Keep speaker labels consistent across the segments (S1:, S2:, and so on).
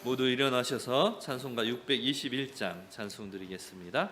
S1: 모두 일어나셔서 찬송가 621장 찬송 드리겠습니다.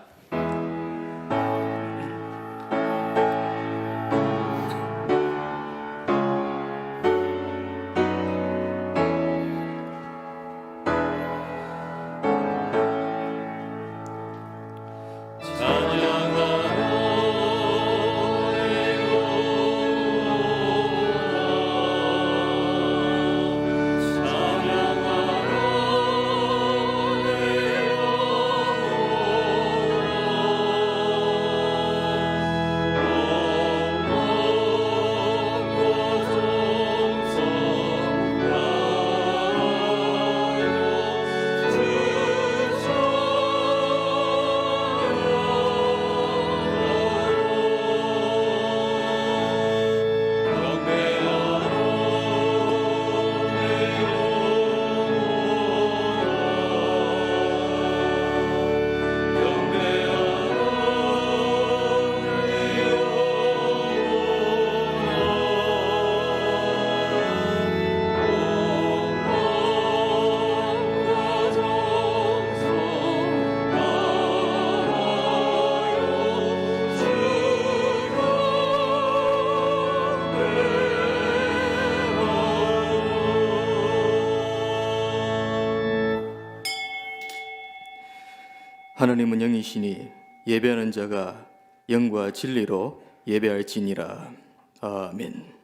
S2: 하나님은 영이시니 예배하는 자가 영과 진리로 예배할지니라. 아멘.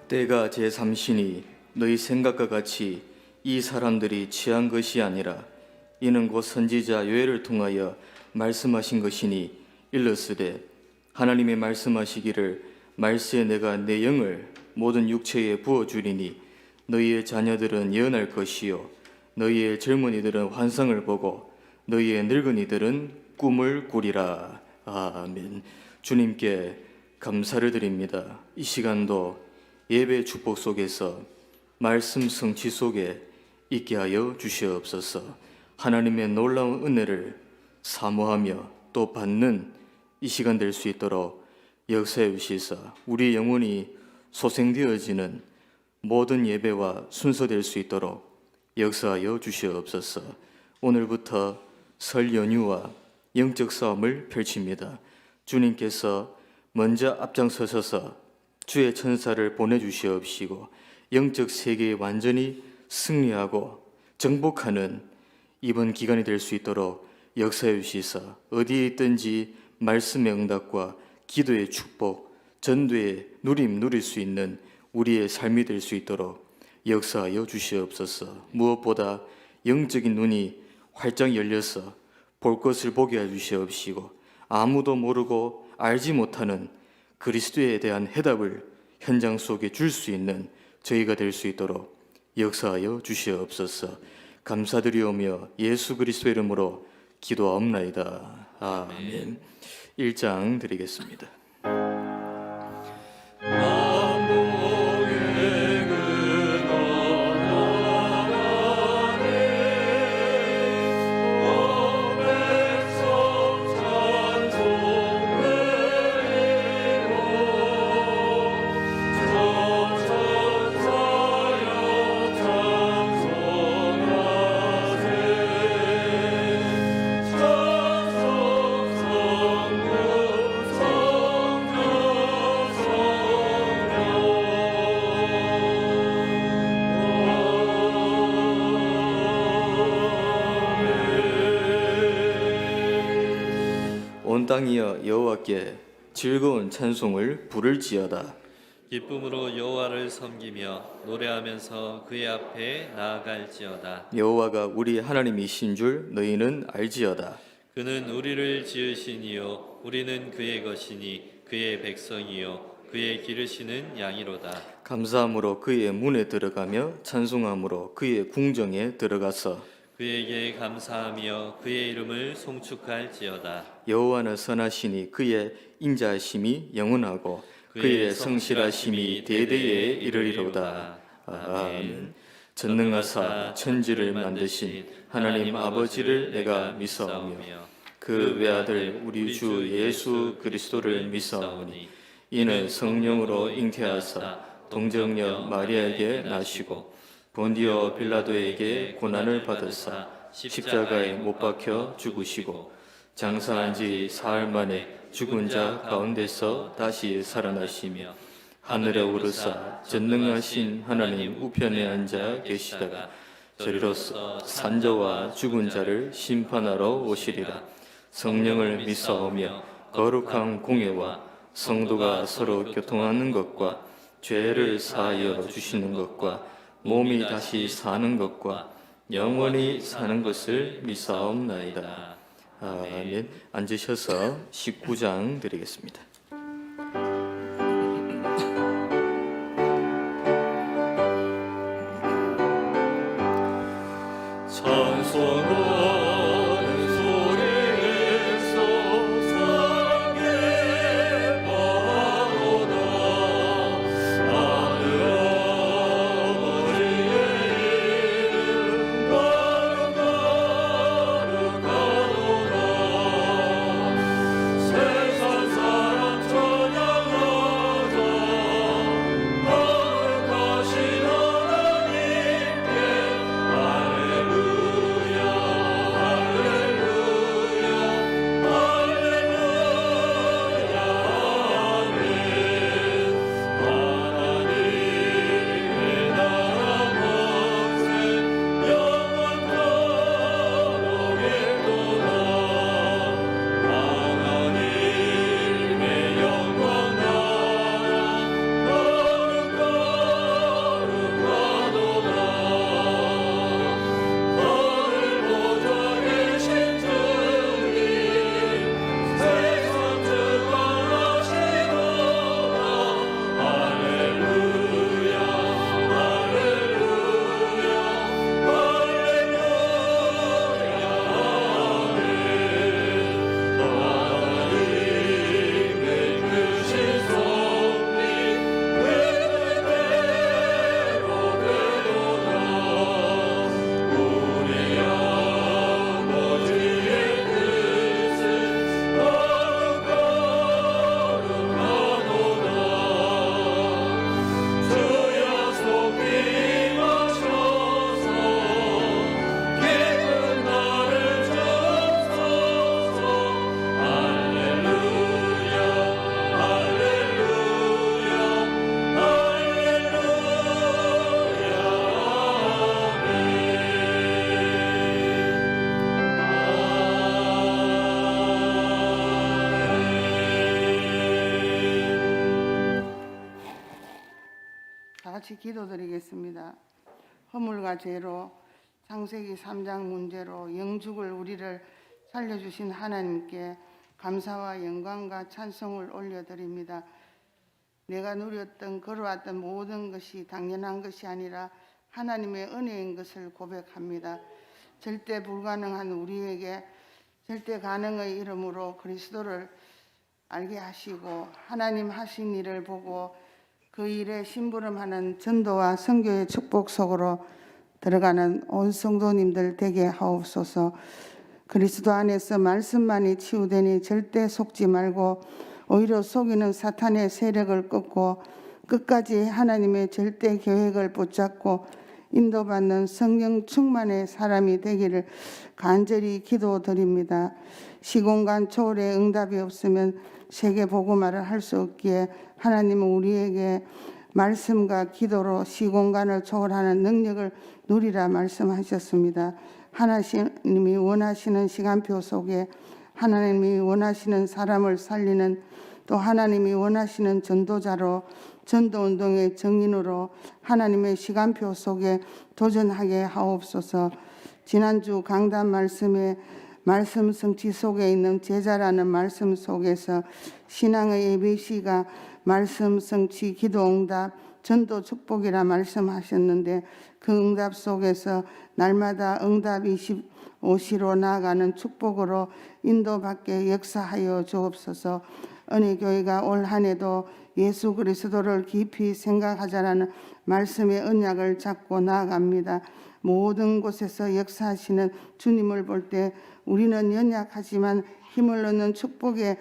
S2: 때가 제3시니 너희 생각과 같이 이 사람들이 취한 것이 아니라 이는 곧 선지자 요엘을 통하여 말씀하신 것이니 일렀으되 하나님이 말씀하시기를 말세에 내가 내 영을 모든 육체에 부어주리니 너희의 자녀들은 예언할 것이요 너희의 젊은이들은 환상을 보고 너희의 늙은이들은 꿈을 꾸리라. 아멘. 주님께 감사를 드립니다. 이 시간도 예배의 축복 속에서 말씀 성취 속에 있게 하여 주시옵소서. 하나님의 놀라운 은혜를 사모하며 또 받는 이 시간 될 수 있도록 역사해 주시사 우리 영혼이 소생되어지는 모든 예배와 순서될 수 있도록 역사하여 주시옵소서. 오늘부터 설 연휴와 영적 싸움을 펼칩니다. 주님께서 먼저 앞장서셔서 주의 천사를 보내주시옵시고 영적 세계에 완전히 승리하고 정복하는 이번 기간이 될 수 있도록 역사해 주시사 어디에 있든지 말씀의 응답과 기도의 축복, 전도의 누림 누릴 수 있는 우리의 삶이 될 수 있도록 역사하여 주시옵소서. 무엇보다 영적인 눈이 활짝 열려서 볼 것을 보게 해 주시옵시고 아무도 모르고 알지 못하는 그리스도에 대한 해답을 현장 속에 줄 수 있는 저희가 될 수 있도록 역사하여 주시옵소서. 감사드리오며 예수 그리스도 이름으로 기도하옵나이다. 아멘. 1장 드리겠습니다. 온 땅이여 여호와께 즐거운 찬송을 부를지어다.
S1: 기쁨으로 여호와를 섬기며 노래하면서 그의 앞에 나아갈지어다.
S2: 여호와가 우리 하나님이신 줄 너희는 알지어다.
S1: 그는 우리를 지으시니요 우리는 그의 것이니 그의 백성이요 그의 기르시는 양이로다.
S2: 감사함으로 그의 문에 들어가며 찬송함으로 그의 궁정에 들어가서
S1: 그에게 감사하며 그의 이름을 송축할지어다.
S2: 여호와는 선하시니 그의 인자하심이 영원하고 그의 성실하심이 대대에 이르리로다. 아멘. 전능하사 천지를 만드신 하나님 아버지를 내가 믿사오며 그 외아들 우리 주 예수 그리스도를 믿사오니 이는 성령으로 잉태하사 동정녀 마리아에게 나시고 본디오 빌라도에게 고난을 받으사 십자가에 못 박혀 죽으시고 장사한 지 사흘 만에 죽은 자 가운데서 다시 살아나시며 하늘에 오르사 전능하신 하나님 우편에 앉아 계시다가 저리로서 산자와 죽은 자를 심판하러 오시리라. 성령을 믿사오며 거룩한 공예와 성도가 서로 교통하는 것과 죄를 사하여 주시는 것과 몸이 다시 사는 것과 영원히 사는 것을 믿사옵나이다. 아멘. 앉으셔서 19장 드리겠습니다. 찬송하는 소리에서 사랑의 바로다. 하늘 아버지의 이름 거룩하도다. 세상 사람 찬양하자. 거룩하신 하나님께 할렐루야 할렐루야 할렐루야 아멘. 하나님의 나라 권세 영원토록 일도다. 하나님의 영광 나라 거룩하도다. 하늘 보좌에 계신 주님 세상 주관하시도다. 할렐루야 할렐루야 할렐루야 아멘. 하나님의 크신 섭리 대대로 되도다. 우리 아버지의 뜻은 거룩하도다. 주야 속히 임하셔서 깊은 나를 주옵소서. 할렐루야 할렐루야
S3: 다 같이 기도드리겠습니다. 허물과 죄로 창세기 3장 문제로 영죽을 우리를 살려주신 하나님께 감사와 영광과 찬송을 올려드립니다. 내가 누렸던 걸어왔던 모든 것이 당연한 것이 아니라 하나님의 은혜인 것을 고백합니다. 절대 불가능한 우리에게 절대 가능의 이름으로 그리스도를 알게 하시고 하나님 하신 일을 보고 그 일에 심부름하는 전도와 선교의 축복 속으로 들어가는 온 성도님들 되게 하옵소서. 그리스도 안에서 말씀만이 치유되니 절대 속지 말고 오히려 속이는 사탄의 세력을 꺾고 끝까지 하나님의 절대 계획을 붙잡고 인도받는 성령 충만의 사람이 되기를 간절히 기도드립니다. 시공간 초월의 응답이 없으면 세계 복음화를 할 수 없기에 하나님은 우리에게 말씀과 기도로 시공간을 초월하는 능력을 누리라 말씀하셨습니다. 하나님이 원하시는 시간표 속에 하나님이 원하시는 사람을 살리는 또 하나님이 원하시는 전도자로 전도운동의 정인으로 하나님의 시간표 속에 도전하게 하옵소서. 지난주 강단 말씀에 말씀 성취 속에 있는 제자라는 말씀 속에서 신앙의 ABC가 말씀 성취 기도응답 전도 축복이라 말씀하셨는데 그 응답 속에서 날마다 응답 25시로 나아가는 축복으로 인도받게 역사하여 주옵소서. 은혜교회가 올 한 해도 예수 그리스도를 깊이 생각하자라는 말씀의 언약을 잡고 나아갑니다. 모든 곳에서 역사하시는 주님을 볼 때 우리는 연약하지만 힘을 얻는 축복의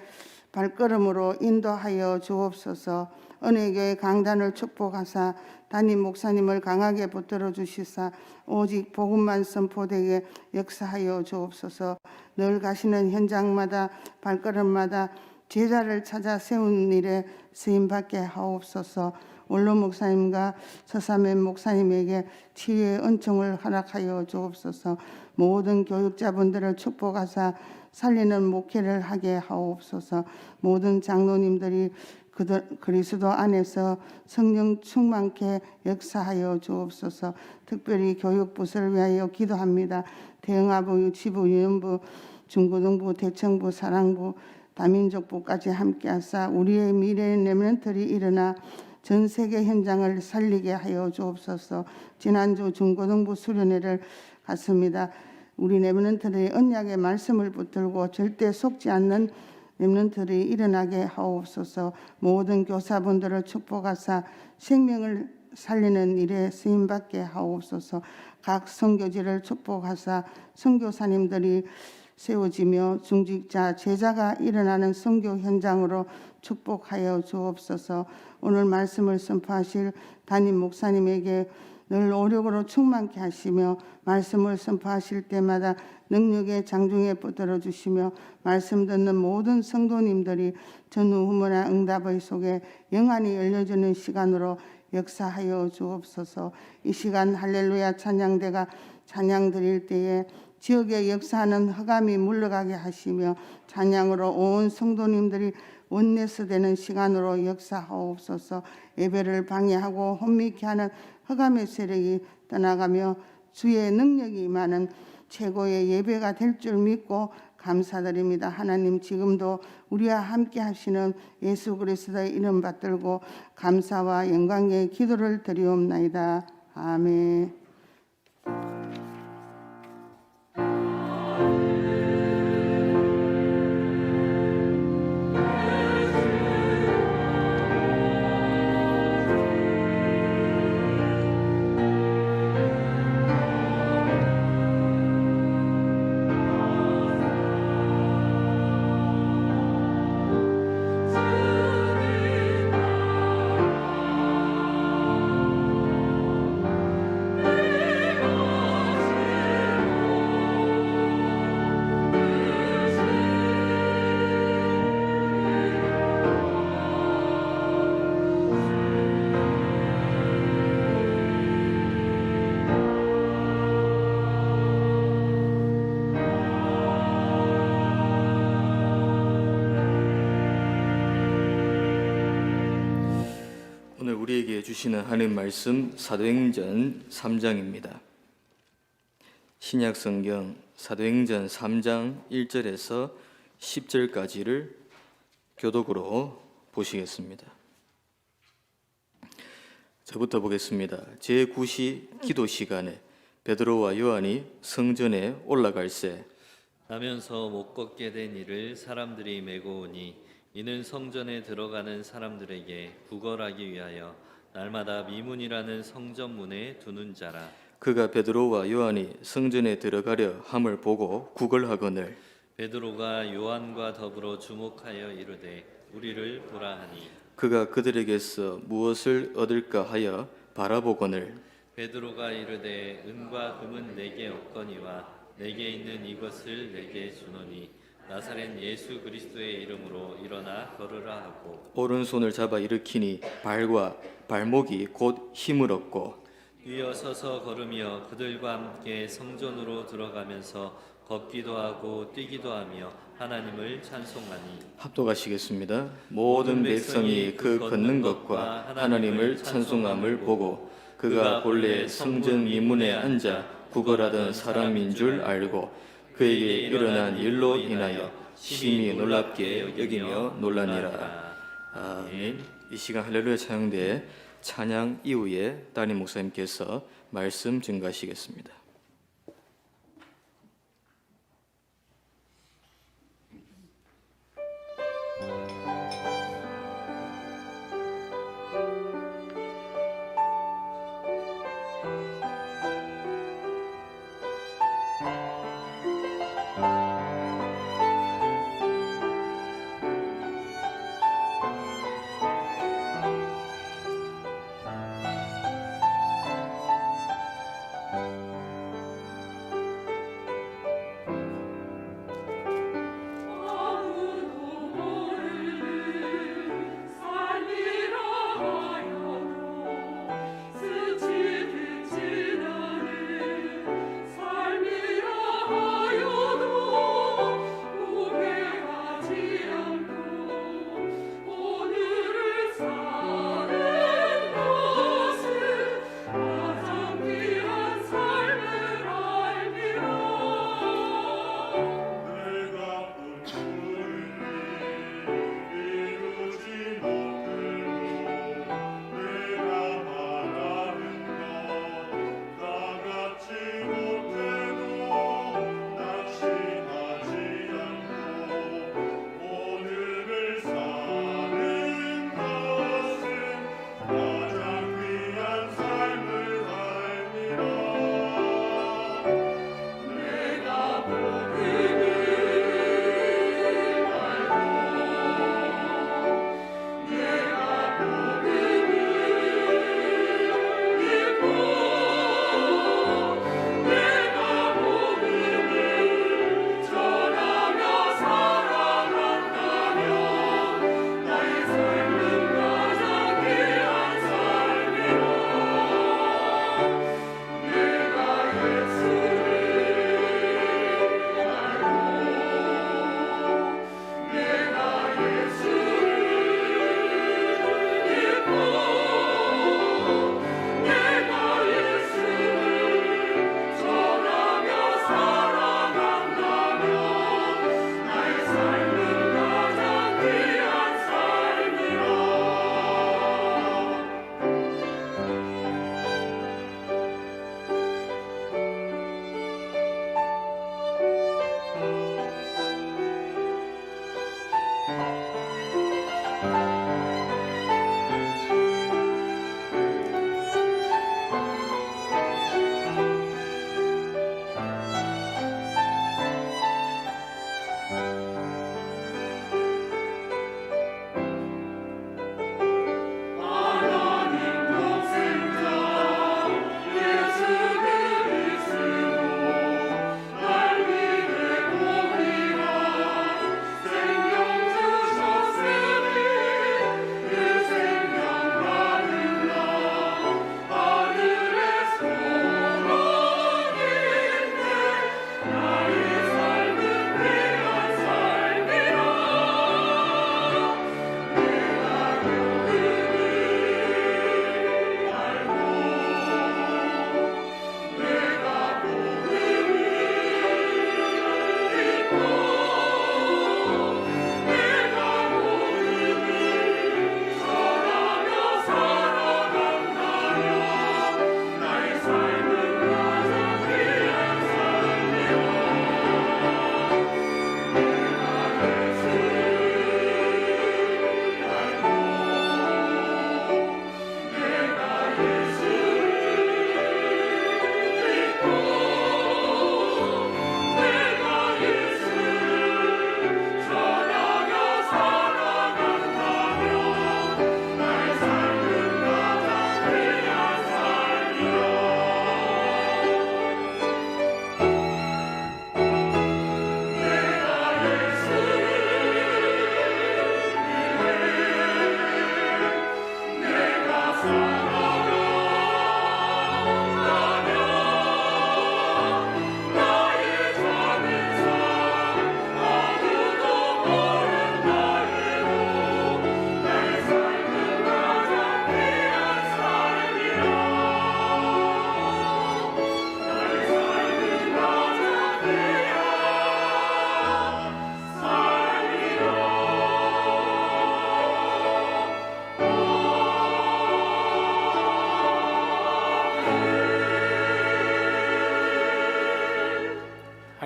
S3: 발걸음으로 인도하여 주옵소서. 은혜교회 강단을 축복하사 담임 목사님을 강하게 붙들어 주시사 오직 복음만 선포되게 역사하여 주옵소서. 늘 가시는 현장마다 발걸음마다 제자를 찾아 세운 일에 쓰임받게 하옵소서. 원로 목사님과 서사면 목사님에게 치유의 은총을 허락하여 주옵소서. 모든 교육자분들을 축복하사 살리는 목회를 하게 하옵소서. 모든 장로님들이 그리스도 안에서 성령 충만케 역사하여 주옵소서. 특별히 교육부서를 위하여 기도합니다. 대응하부, 유치부, 유년부, 중고등부, 대청부, 사랑부, 다민족부까지 함께하사 우리의 미래의 렘넌트들이 일어나 전 세계 현장을 살리게 하여 주옵소서. 지난주 중고등부 수련회를 갔습니다. 우리 렘넌트들이 언약의 말씀을 붙들고 절대 속지 않는 렘넌트들이 일어나게 하옵소서. 모든 교사분들을 축복하사 생명을 살리는 일에 쓰임받게 하옵소서. 각 선교지를 축복하사 선교사님들이 세워지며 중직자 제자가 일어나는 선교 현장으로 축복하여 주옵소서. 오늘 말씀을 선포하실 담임 목사님에게 늘 오력으로 충만케 하시며 말씀을 선포하실 때마다 능력의 장중에 붙들어 주시며 말씀 듣는 모든 성도님들이 전후후문화 응답의 속에 영안이 열려주는 시간으로 역사하여 주옵소서. 이 시간 할렐루야 찬양대가 찬양 드릴 때에 지역에 역사하는 흑암이 물러가게 하시며 찬양으로 온 성도님들이 원내스 되는 시간으로 역사하옵소서. 예배를 방해하고 혼미케 하는 흑암의 세력이 떠나가며 주의 능력이 임하는 최고의 예배가 될 줄 믿고 감사드립니다. 하나님, 지금도 우리와 함께 하시는 예수 그리스도의 이름 받들고 감사와 영광의 기도를 드리옵나이다. 아멘.
S2: 오늘 우리에게 주시는 하나님 말씀 사도행전 3장입니다. 신약 성경 사도행전 3장 1절에서 10절까지를 교독으로 보시겠습니다. 저부터 보겠습니다. 제9시 기도 시간에 베드로와 요한이 성전에 올라갈새
S1: 나면서 못 걷게 된 이를 사람들이 메고 오니 이는 성전에 들어가는 사람들에게 구걸하기 위하여 날마다 미문이라는 성전문에 두는 자라.
S2: 그가 베드로와 요한이 성전에 들어가려 함을 보고 구걸하거늘
S1: 베드로가 요한과 더불어 주목하여 이르되 우리를 보라 하니
S2: 그가 그들에게서 무엇을 얻을까 하여 바라보거늘
S1: 베드로가 이르되 은과 금은 내게 없거니와 내게 있는 이것을 내게 주노니 나사렛 예수 그리스도의 이름으로 일어나 걸으라 하고
S2: 오른손을 잡아 일으키니 발과 발목이 곧 힘을 얻고
S1: 뛰어 서서 걸으며 그들과 함께 성전으로 들어가면서 걷기도 하고 뛰기도 하며 하나님을 찬송하니
S2: 합독하시겠습니다. 모든 백성이 그 걷는 것과 하나님을 찬송함을 보고 그가 본래 성전 미문에 앉아 구걸하던 사람인 줄 알고 그에게 일어난 일로 인하여 심히 놀랍게 여기며 놀라니라. 아멘. 이 시간 할렐루야 찬양대 찬양 이후에 담임 목사님께서 말씀 증가하시겠습니다.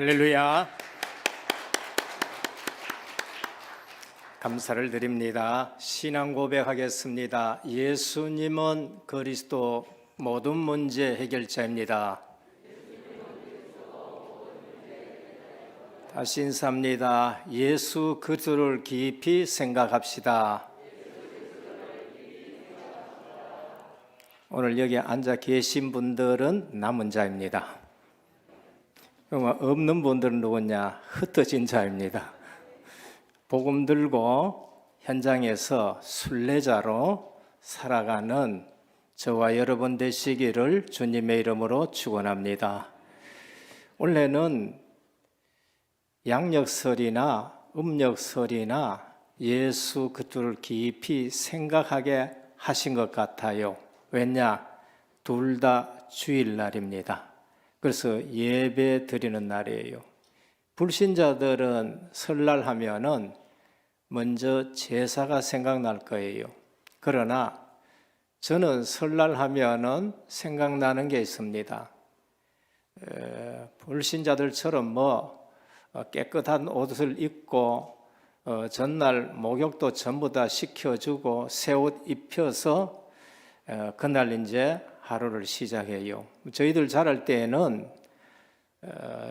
S4: 할렐루야. 감사를 드립니다. 신앙 고백하겠습니다. 예수님은 그리스도 모든 문제 해결자입니다. 다시 인사합니다. 예수 그리스도를 깊이 생각합시다. 오늘 여기 앉아 계신 분들은 남은 자입니다. 그러면 없는 분들은 누구냐? 흩어진 자입니다. 복음 들고 현장에서 순례자로 살아가는 저와 여러분 되시기를 주님의 이름으로 축원합니다. 원래는 양력설이나 음력설이나 예수 그리스도를 깊이 생각하게 하신 것 같아요. 왜냐? 둘 다 주일날입니다. 그래서 예배 드리는 날이에요. 불신자들은 설날 하면은 먼저 제사가 생각날 거예요. 그러나 저는 설날 하면은 생각나는 게 있습니다. 불신자들처럼 깨끗한 옷을 입고 전날 목욕도 전부 다 시켜주고 새 옷 입혀서 그날 이제 하루를 시작해요. 저희들 자랄 때에는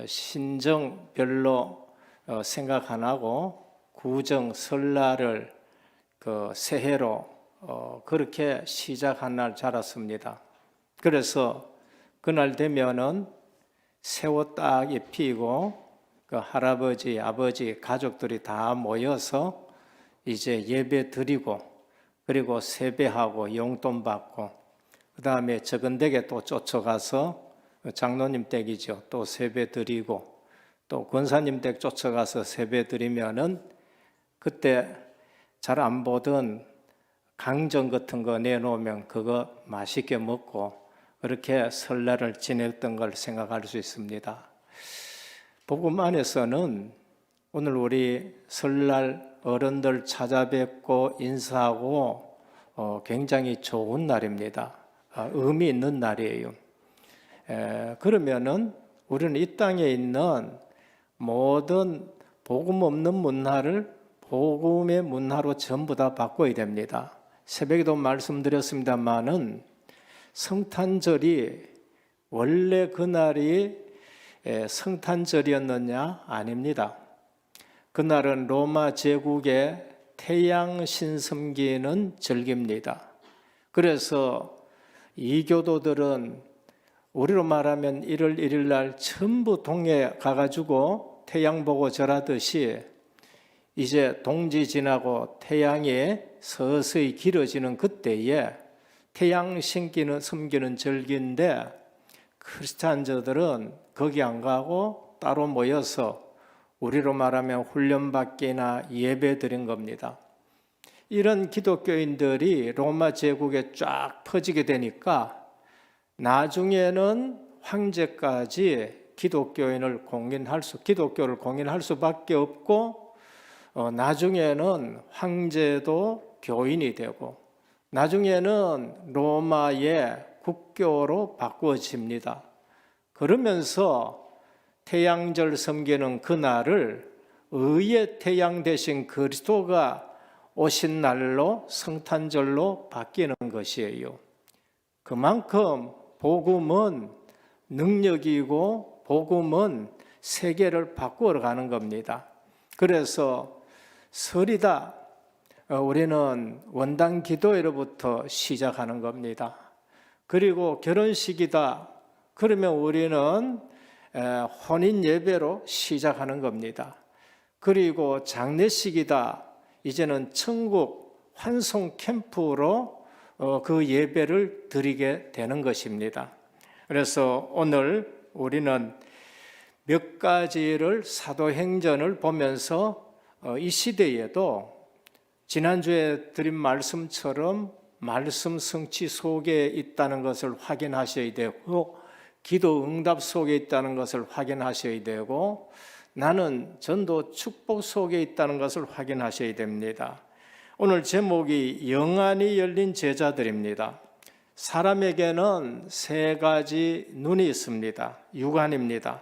S4: 신정 별로 생각 안 하고 구정 설날을 새해로 그렇게 시작한 날 자랐습니다. 그래서 그날 되면은 새 옷 딱 입히고 그 할아버지, 아버지, 가족들이 다 모여서 이제 예배 드리고 그리고 세배하고 용돈 받고 그 다음에 적은 댁에 또 쫓아가서 장로님 댁이죠. 또 세배 드리고 또 권사님 댁 쫓아가서 세배 드리면은 그때 잘 안 보던 강정 같은 거 내놓으면 그거 맛있게 먹고 그렇게 설날을 지냈던 걸 생각할 수 있습니다. 복음 안에서는 오늘 우리 설날 어른들 찾아뵙고 인사하고 굉장히 좋은 날입니다. 의미 있는 날이에요. 그러면은 우리는 이 땅에 있는 모든 복음 없는 문화를 복음의 문화로 전부 다 바꿔야 됩니다. 새벽에도 말씀드렸습니다마는 성탄절이 원래 그날이 성탄절이었느냐? 아닙니다. 그날은 로마 제국의 태양 신 섬기는 절기입니다. 그래서 이교도들은 우리로 말하면 1월 1일 날 전부 동에 가가지고 태양 보고 절하듯이 이제 동지 지나고 태양이 서서히 길어지는 그때에 태양 섬기는 절기인데 크리스찬저들은 거기 안 가고 따로 모여서 우리로 말하면 훈련받기나 예배 드린 겁니다. 이런 기독교인들이 로마 제국에 쫙 퍼지게 되니까 나중에는 황제까지 기독교를 공인할 수밖에 없고 나중에는 황제도 교인이 되고 나중에는 로마의 국교로 바꾸어집니다. 그러면서 태양절 섬기는 그날을 의의 태양 대신 그리스도가 오신 날로 성탄절로 바뀌는 것이에요. 그만큼 복음은 능력이고 복음은 세계를 바꾸어 가는 겁니다. 그래서 설이다. 우리는 원당 기도회로부터 시작하는 겁니다. 그리고 결혼식이다. 그러면 우리는 혼인 예배로 시작하는 겁니다. 그리고 장례식이다. 이제는 천국 환송 캠프로 그 예배를 드리게 되는 것입니다. 그래서 오늘 우리는 몇 가지를 사도행전을 보면서 이 시대에도 지난주에 드린 말씀처럼 말씀 성취 속에 있다는 것을 확인하셔야 되고 기도 응답 속에 있다는 것을 확인하셔야 되고 나는 전도 축복 속에 있다는 것을 확인하셔야 됩니다. 오늘 제목이 영안이 열린 제자들입니다. 사람에게는 세 가지 눈이 있습니다. 육안입니다.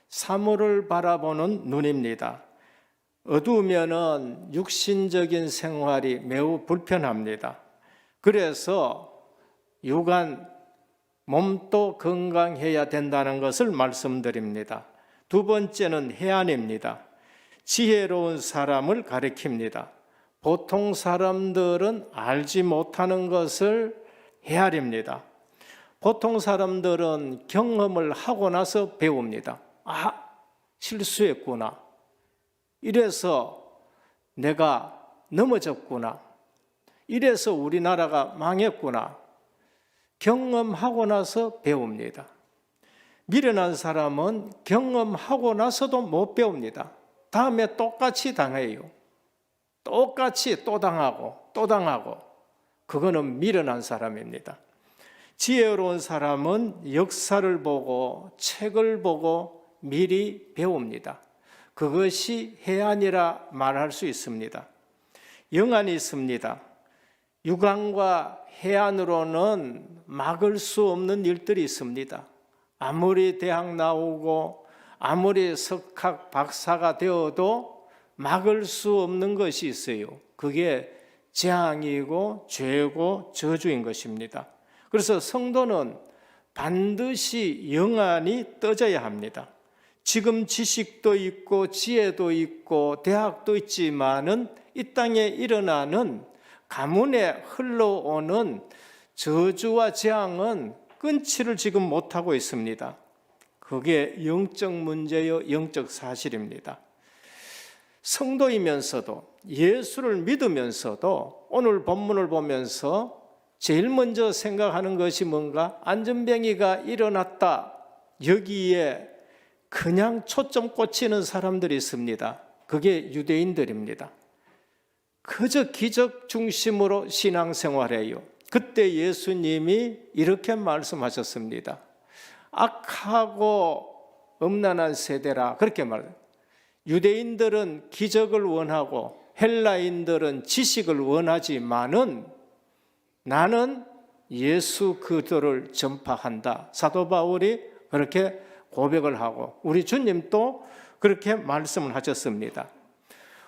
S4: 사물을 바라보는 눈입니다. 어두우면은 육신적인 생활이 매우 불편합니다. 그래서 육안 몸도 건강해야 된다는 것을 말씀드립니다. 두 번째는 해안입니다. 지혜로운 사람을 가리킵니다. 보통 사람들은 알지 못하는 것을 헤아립니다. 보통 사람들은 경험을 하고 나서 배웁니다. 아, 실수했구나. 이래서 내가 넘어졌구나. 이래서 우리나라가 망했구나. 경험하고 나서 배웁니다. 미련한 사람은 경험하고 나서도 못 배웁니다. 다음에 똑같이 당해요. 똑같이 또 당하고 또 당하고. 그거는 미련한 사람입니다. 지혜로운 사람은 역사를 보고 책을 보고 미리 배웁니다. 그것이 해안이라 말할 수 있습니다. 영안이 있습니다. 육안과 해안으로는 막을 수 없는 일들이 있습니다. 아무리 대학 나오고 아무리 석학 박사가 되어도 막을 수 없는 것이 있어요. 그게 재앙이고 죄고 저주인 것입니다. 그래서 성도는 반드시 영안이 떠져야 합니다. 지금 지식도 있고 지혜도 있고 대학도 있지만은 이 땅에 일어나는 가문에 흘러오는 저주와 재앙은 끊지를 지금 못하고 있습니다. 그게 영적 문제요, 영적 사실입니다. 성도이면서도 예수를 믿으면서도 오늘 본문을 보면서 제일 먼저 생각하는 것이 뭔가? 안전뱅이가 일어났다. 여기에 그냥 초점 꽂히는 사람들이 있습니다. 그게 유대인들입니다. 그저 기적 중심으로 신앙생활해요. 그때 예수님이 이렇게 말씀하셨습니다. 악하고 음란한 세대라 그렇게 말해요. 유대인들은 기적을 원하고 헬라인들은 지식을 원하지만은 나는 예수 그리스도를 전파한다. 사도 바울이 그렇게 고백을 하고 우리 주님도 그렇게 말씀을 하셨습니다.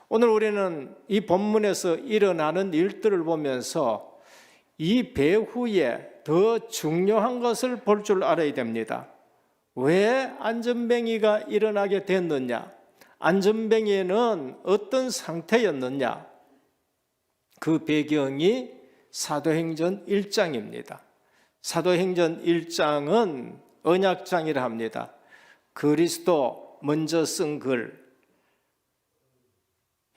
S4: 오늘 우리는 이 본문에서 일어나는 일들을 보면서 이 배후에 더 중요한 것을 볼 줄 알아야 됩니다. 왜 안전뱅이가 일어나게 됐느냐? 안전뱅이는 어떤 상태였느냐? 그 배경이 사도행전 1장입니다. 사도행전 1장은 언약장이라 합니다. 그리스도 먼저 쓴 글,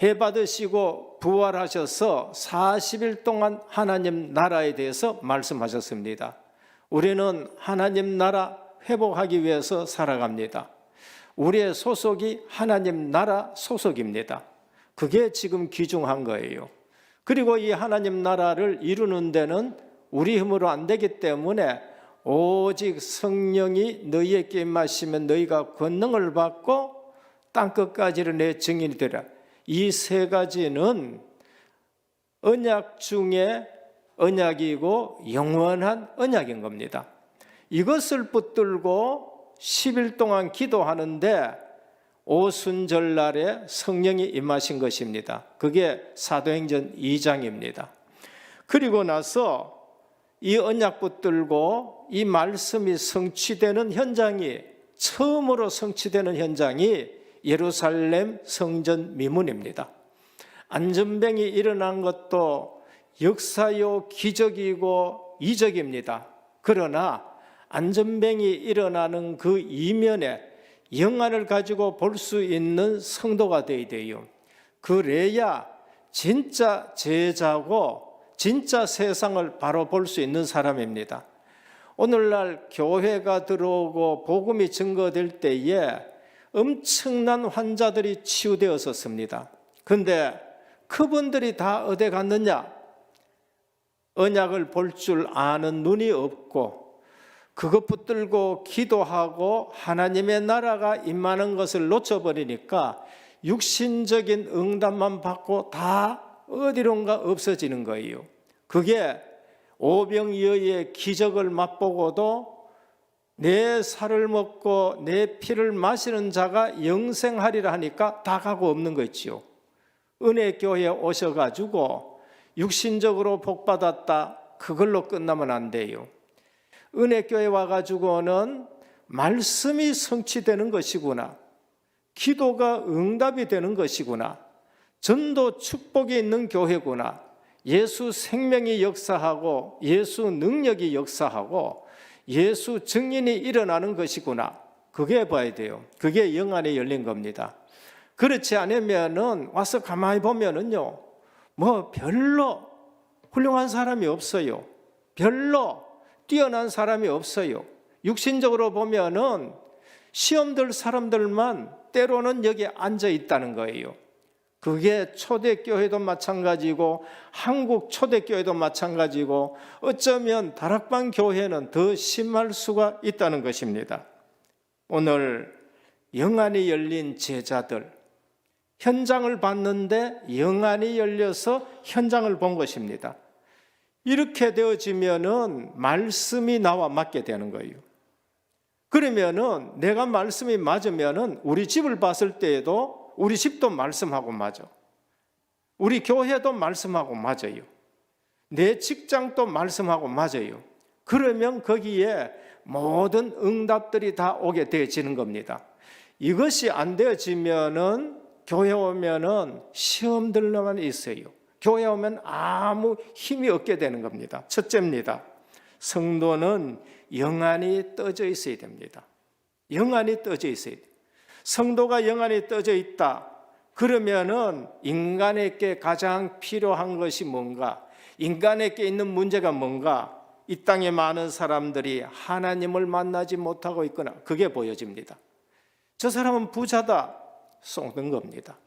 S4: 해 받으시고 부활하셔서 40일 동안 하나님 나라에 대해서 말씀하셨습니다. 우리는 하나님 나라 회복하기 위해서 살아갑니다. 우리의 소속이 하나님 나라 소속입니다. 그게 지금 귀중한 거예요. 그리고 이 하나님 나라를 이루는 데는 우리 힘으로 안 되기 때문에 오직 성령이 너희에게 임하시면 너희가 권능을 받고 땅끝까지를 내 증인이 되라. 이 세 가지는 언약 중에 언약이고 영원한 언약인 겁니다. 이것을 붙들고 10일 동안 기도하는데 오순절날에 성령이 임하신 것입니다. 그게 사도행전 2장입니다. 그리고 나서 이 언약 붙들고 이 말씀이 성취되는 현장이 처음으로 성취되는 현장이 예루살렘 성전 미문입니다. 안전뱅이 일어난 것도 역사요 기적이고 이적입니다. 그러나 안전뱅이 일어나는 그 이면에 영안을 가지고 볼 수 있는 성도가 되어야 돼요. 그래야 진짜 제자고 진짜 세상을 바로 볼 수 있는 사람입니다. 오늘날 교회가 들어오고 복음이 증거될 때에 엄청난 환자들이 치유되었었습니다. 그런데 그분들이 다 어디 갔느냐? 언약을 볼 줄 아는 눈이 없고 그것 붙들고 기도하고 하나님의 나라가 임하는 것을 놓쳐버리니까 육신적인 응답만 받고 다 어디론가 없어지는 거예요. 그게 오병이어의 기적을 맛보고도 내 살을 먹고 내 피를 마시는 자가 영생하리라 하니까 다 가고 없는 거 있지요. 은혜교회에 오셔가지고 육신적으로 복받았다, 그걸로 끝나면 안 돼요. 은혜교회 와가지고는 말씀이 성취되는 것이구나, 기도가 응답이 되는 것이구나, 전도 축복이 있는 교회구나, 예수 생명이 역사하고 예수 능력이 역사하고 예수 증인이 일어나는 것이구나, 그게 봐야 돼요. 그게 영안이 열린 겁니다. 그렇지 않으면은 와서 가만히 보면은요, 뭐 별로 훌륭한 사람이 없어요. 별로 뛰어난 사람이 없어요. 육신적으로 보면은 시험 들 사람들만 때로는 여기 앉아 있다는 거예요. 그게 초대교회도 마찬가지고 한국 초대교회도 마찬가지고 어쩌면 다락방 교회는 더 심할 수가 있다는 것입니다. 오늘 영안이 열린 제자들, 현장을 봤는데 영안이 열려서 현장을 본 것입니다. 이렇게 되어지면은 말씀이 나와 맞게 되는 거예요. 그러면은 내가 말씀이 맞으면은 우리 집을 봤을 때에도 우리 집도 말씀하고 맞아. 우리 교회도 말씀하고 맞아요. 내 직장도 말씀하고 맞아요. 그러면 거기에 모든 응답들이 다 오게 되어지는 겁니다. 이것이 안 되어지면은 교회 오면은 시험들만 있어요. 교회 오면 아무 힘이 없게 되는 겁니다. 첫째입니다. 성도는 영안이 떠져 있어야 됩니다. 영안이 떠져 있어야 돼요. 성도가 영안이 떠져 있다. 그러면은 인간에게 가장 필요한 것이 뭔가? 인간에게 있는 문제가 뭔가? 이 땅에 많은 사람들이 하나님을 만나지 못하고 있거나 그게 보여집니다. 저 사람은 부자다. 속는 겁니다.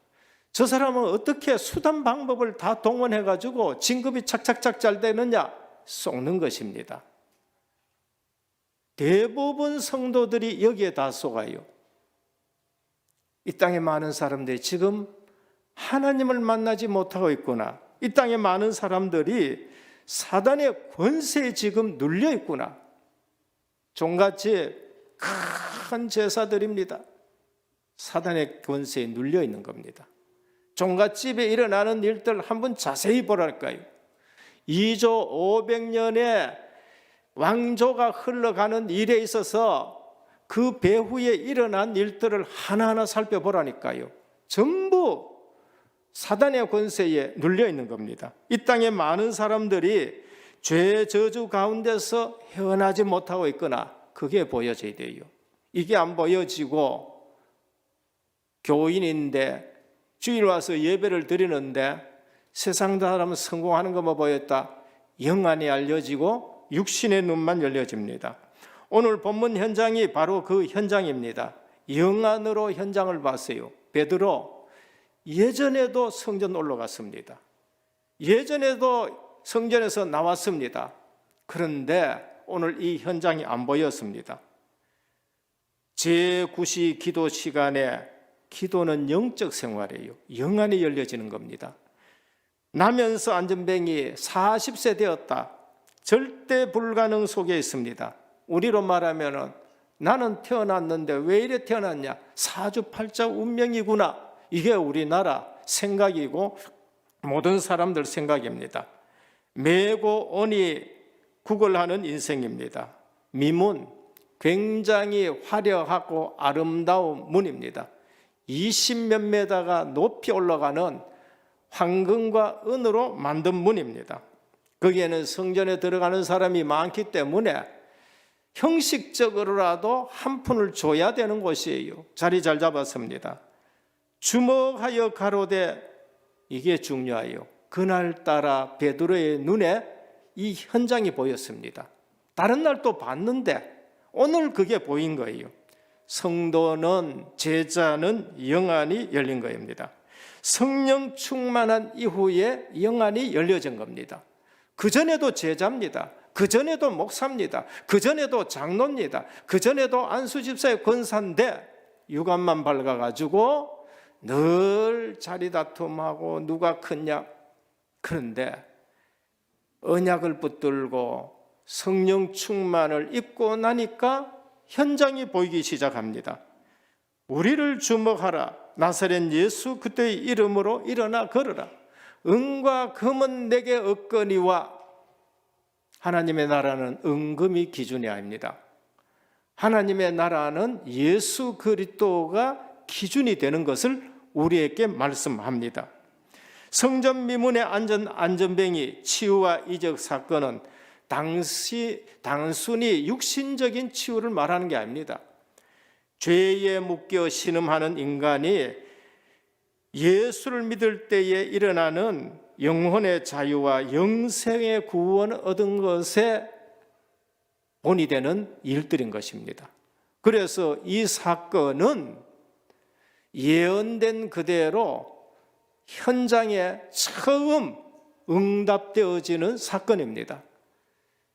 S4: 저 사람은 어떻게 수단 방법을 다 동원해가지고 진급이 착착착 잘 되느냐? 속는 것입니다. 대부분 성도들이 여기에 다 속아요. 이 땅에 많은 사람들이 지금 하나님을 만나지 못하고 있구나. 이 땅에 많은 사람들이 사단의 권세에 지금 눌려 있구나. 종갓집 큰 제사들입니다. 사단의 권세에 눌려 있는 겁니다. 종갓집에 일어나는 일들 한번 자세히 보랄까요? 2조 500년의 왕조가 흘러가는 일에 있어서 그 배후에 일어난 일들을 하나하나 살펴보라니까요. 전부 사단의 권세에 눌려 있는 겁니다. 이 땅에 많은 사람들이 죄 저주 가운데서 헤어나지 못하고 있거나 그게 보여져야 돼요. 이게 안 보여지고 교인인데 주일 와서 예배를 드리는데 세상 사람은 성공하는 것만 보였다. 영안이 알려지고 육신의 눈만 열려집니다. 오늘 본문 현장이 바로 그 현장입니다. 영안으로 현장을 봤어요. 베드로 예전에도 성전 올라갔습니다. 예전에도 성전에서 나왔습니다. 그런데 오늘 이 현장이 안 보였습니다. 제9시 기도 시간에 기도는 영적 생활이에요. 영안이 열려지는 겁니다. 나면서 안전뱅이 40세 되었다. 절대 불가능 속에 있습니다. 우리로 말하면 나는 태어났는데 왜 이래 태어났냐? 사주팔자 운명이구나. 이게 우리나라 생각이고 모든 사람들 생각입니다. 매고 언이 구걸하는 인생입니다. 미문, 굉장히 화려하고 아름다운 문입니다. 20몇 메다가 높이 올라가는 황금과 은으로 만든 문입니다. 거기에는 성전에 들어가는 사람이 많기 때문에 형식적으로라도 한 푼을 줘야 되는 곳이에요. 자리 잘 잡았습니다. 주목하여 가로되, 이게 중요해요. 그날따라 베드로의 눈에 이 현장이 보였습니다. 다른 날 또 봤는데 오늘 그게 보인 거예요. 성도는, 제자는 영안이 열린 겁니다. 성령 충만한 이후에 영안이 열려진 겁니다. 그전에도 제자입니다. 그전에도 목사입니다. 그전에도 장로입니다. 그전에도 안수집사의 권사인데 유관만 밝아가지고 늘 자리다툼하고 누가 크냐. 그런데 언약을 붙들고 성령 충만을 입고 나니까 현장이 보이기 시작합니다. 우리를 주목하라. 나사렛 예수 그리스도의 이름으로 일어나 걸어라. 은과 금은 내게 없거니와. 하나님의 나라는 은금이 기준이 아닙니다. 하나님의 나라는 예수 그리스도가 기준이 되는 것을 우리에게 말씀합니다. 성전 미문의 안전뱅이 치유와 이적 사건은 단순히 육신적인 치유를 말하는 게 아닙니다. 죄에 묶여 신음하는 인간이 예수를 믿을 때에 일어나는 영혼의 자유와 영생의 구원을 얻은 것에 본이 되는 일들인 것입니다. 그래서 이 사건은 예언된 그대로 현장에 처음 응답되어지는 사건입니다.